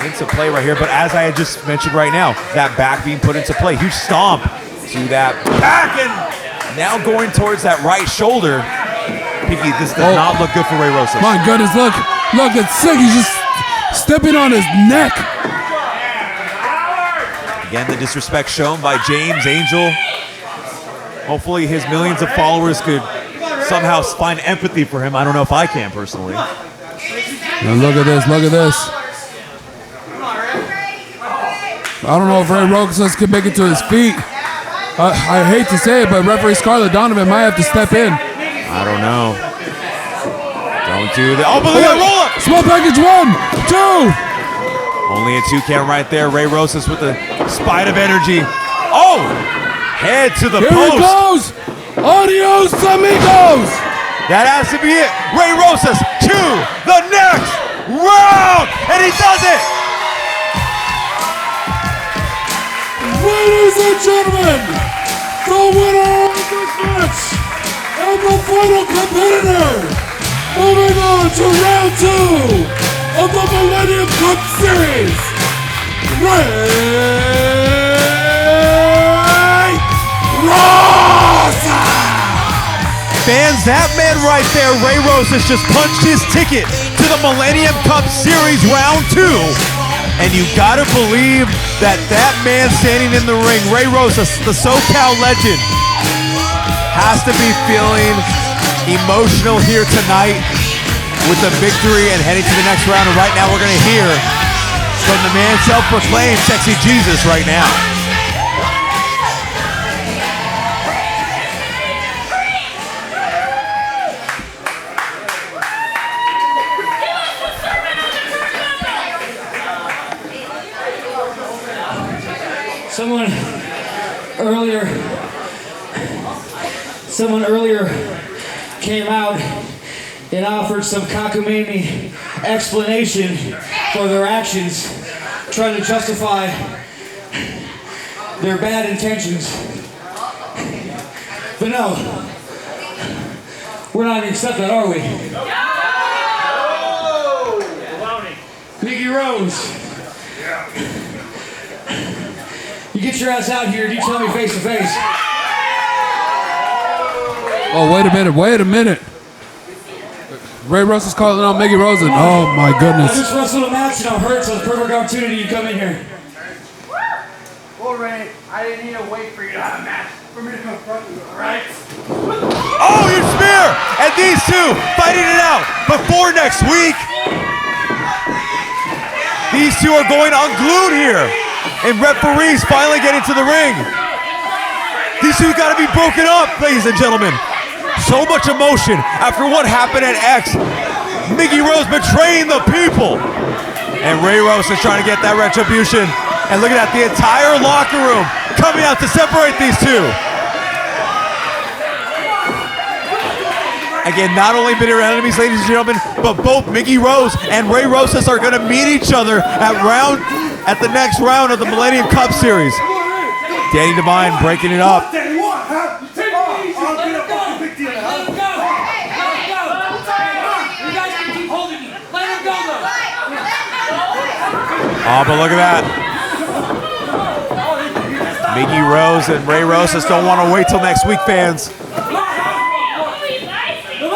into play right here. But as I had just mentioned right now, that back being put into play. Huge stomp to that back, and now going towards that right shoulder. Pinky, this does not look good for Ray Rosas. My goodness, look, it's sick. He's just stepping on his neck. Again, the disrespect shown by James Angel. Hopefully his millions of followers could somehow find empathy for him. I don't know if I can personally. And look at this, look at this. I don't know if Ray Rosas can make it to his feet. I hate to say it, but referee Scarlett Donovan might have to step in. I don't know. Don't do that. Oh, but look at that roll up. Small package 1, 2. Only a 2 count right there. Ray Rosas with the spite of energy. Oh! Head to the Here post. it goes. Adios, amigos. That has to be it. Ray Rosas to the next round. And he does it. Ladies and gentlemen, the winner of this match and the final competitor, moving on to round 2 of the Millennium Cup Series, Ray Rosas! Fans, that man right there, Ray Rosas, just punched his ticket to the Millennium Cup Series round 2. And you gotta believe that that man standing in the ring, Ray Rosas, the SoCal legend, has to be feeling emotional here tonight with the victory and heading to the next round. And right now we're gonna hear from the man self-proclaimed Sexy Jesus right now. Someone earlier came out and offered some cockamamie explanation for their actions, trying to justify their bad intentions. But no, we're not gonna accept that, are we? Miggy Rose, you get your ass out here and you tell me face to face. Oh, wait a minute. Ray Rosas calling on Miggy Rosen. Oh my I goodness. just wrestled a match and I'm hurt, so it's a perfect opportunity to come in here. Well, Ray, I didn't need to wait for you to have a match for me to confront you, right? Oh, you spear! And these two fighting it out before next week. These two are going unglued here. And referees finally get into the ring. These two got to be broken up, ladies and gentlemen. So much emotion after what happened at X. Miggy Rose betraying the people. And Ray Rose is trying to get that retribution. And look at that, the entire locker room coming out to separate these two. Again, not only bitter enemies, ladies and gentlemen, but both Miggy Rose and Ray Rosas are going to meet each other at the next round of the Millennium Cup Series. Danny Devine breaking it up. Oh, but look at that. Miggy Rose and Ray Rosas don't want to wait till next week, fans.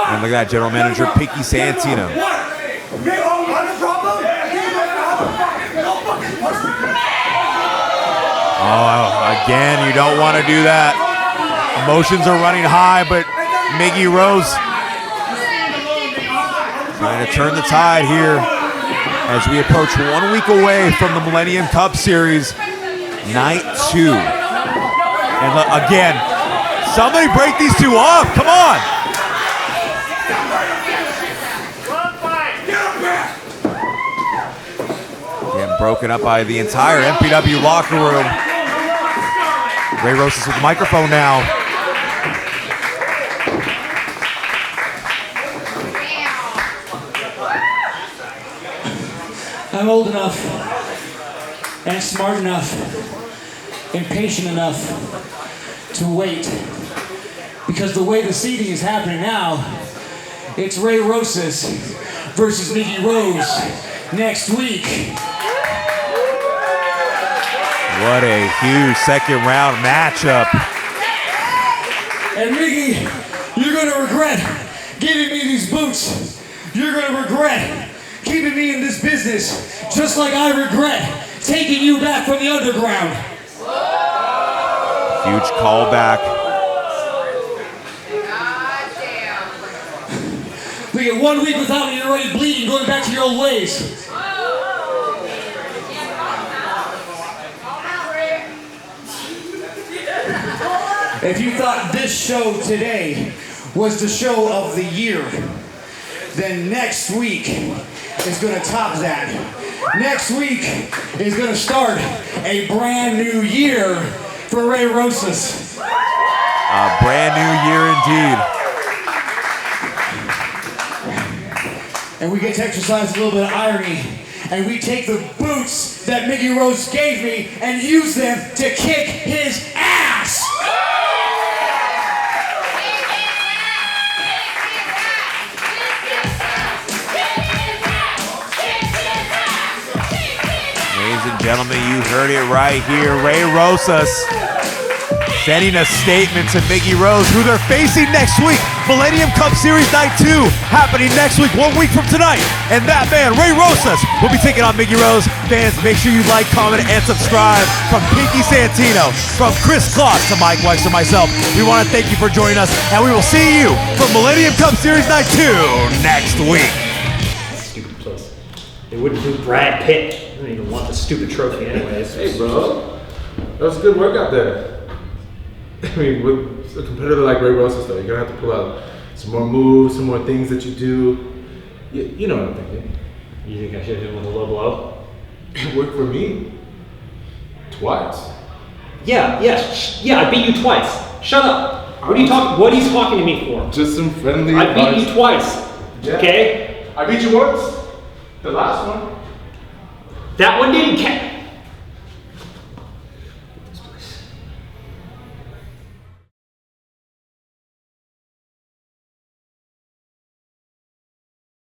And look at that, General Manager Pinky Santino. Oh, again, you don't want to do that. Emotions are running high, but Miggy Rose trying to turn the tide here as we approach 1 week away from the Millennium Cup Series, night 2. And look, again, somebody break these two off, come on. Again, broken up by the entire MPW locker room. Ray Rosas with the microphone now. I'm old enough and smart enough and patient enough to wait, because the way the seeding is happening now, it's Ray Rosas versus Miggy Rose next week. What a huge second round matchup. And Miggy, you're gonna regret giving me these boots. You're gonna regret keeping me in this business, just like I regret taking you back from the underground. Huge callback. We get 1 week without me, you're already bleeding, going back to your old ways. If you thought this show today was the show of the year, then next week is going to top that. Next week is going to start a brand new year for Ray Rosas. A brand new year indeed. And we get to exercise a little bit of irony. And we take the boots that Miggy Rose gave me and use them to kick his ass. Ladies and gentlemen, you heard it right here. Ray Rosas sending a statement to Miggy Rose, who they're facing next week. Millennium Cup Series Night 2 happening next week, 1 week from tonight. And that man, Ray Rosas, will be taking on Miggy Rose. Fans, make sure you like, comment, and subscribe. From Pinky Santino, from Chris Kloss to Mike Weiss and myself, we want to thank you for joining us, and we will see you from Millennium Cup Series Night 2 next week. Stupid place. They wouldn't do Brad Pitt. I don't even want the stupid trophy anyways. Hey, bro. That was a good workout there. I mean, with a competitor like Ray Rosas, though, you're going to have to pull out some more moves, some more things that you do. You know what I'm thinking. You think I should hit him with a low blow? It worked for me. Twice. Yeah, I beat you twice. Shut up. What are you talking to me for? Just some friendly I advice. beat you twice. Yeah. Okay? I beat you once. The last one. That one didn't count.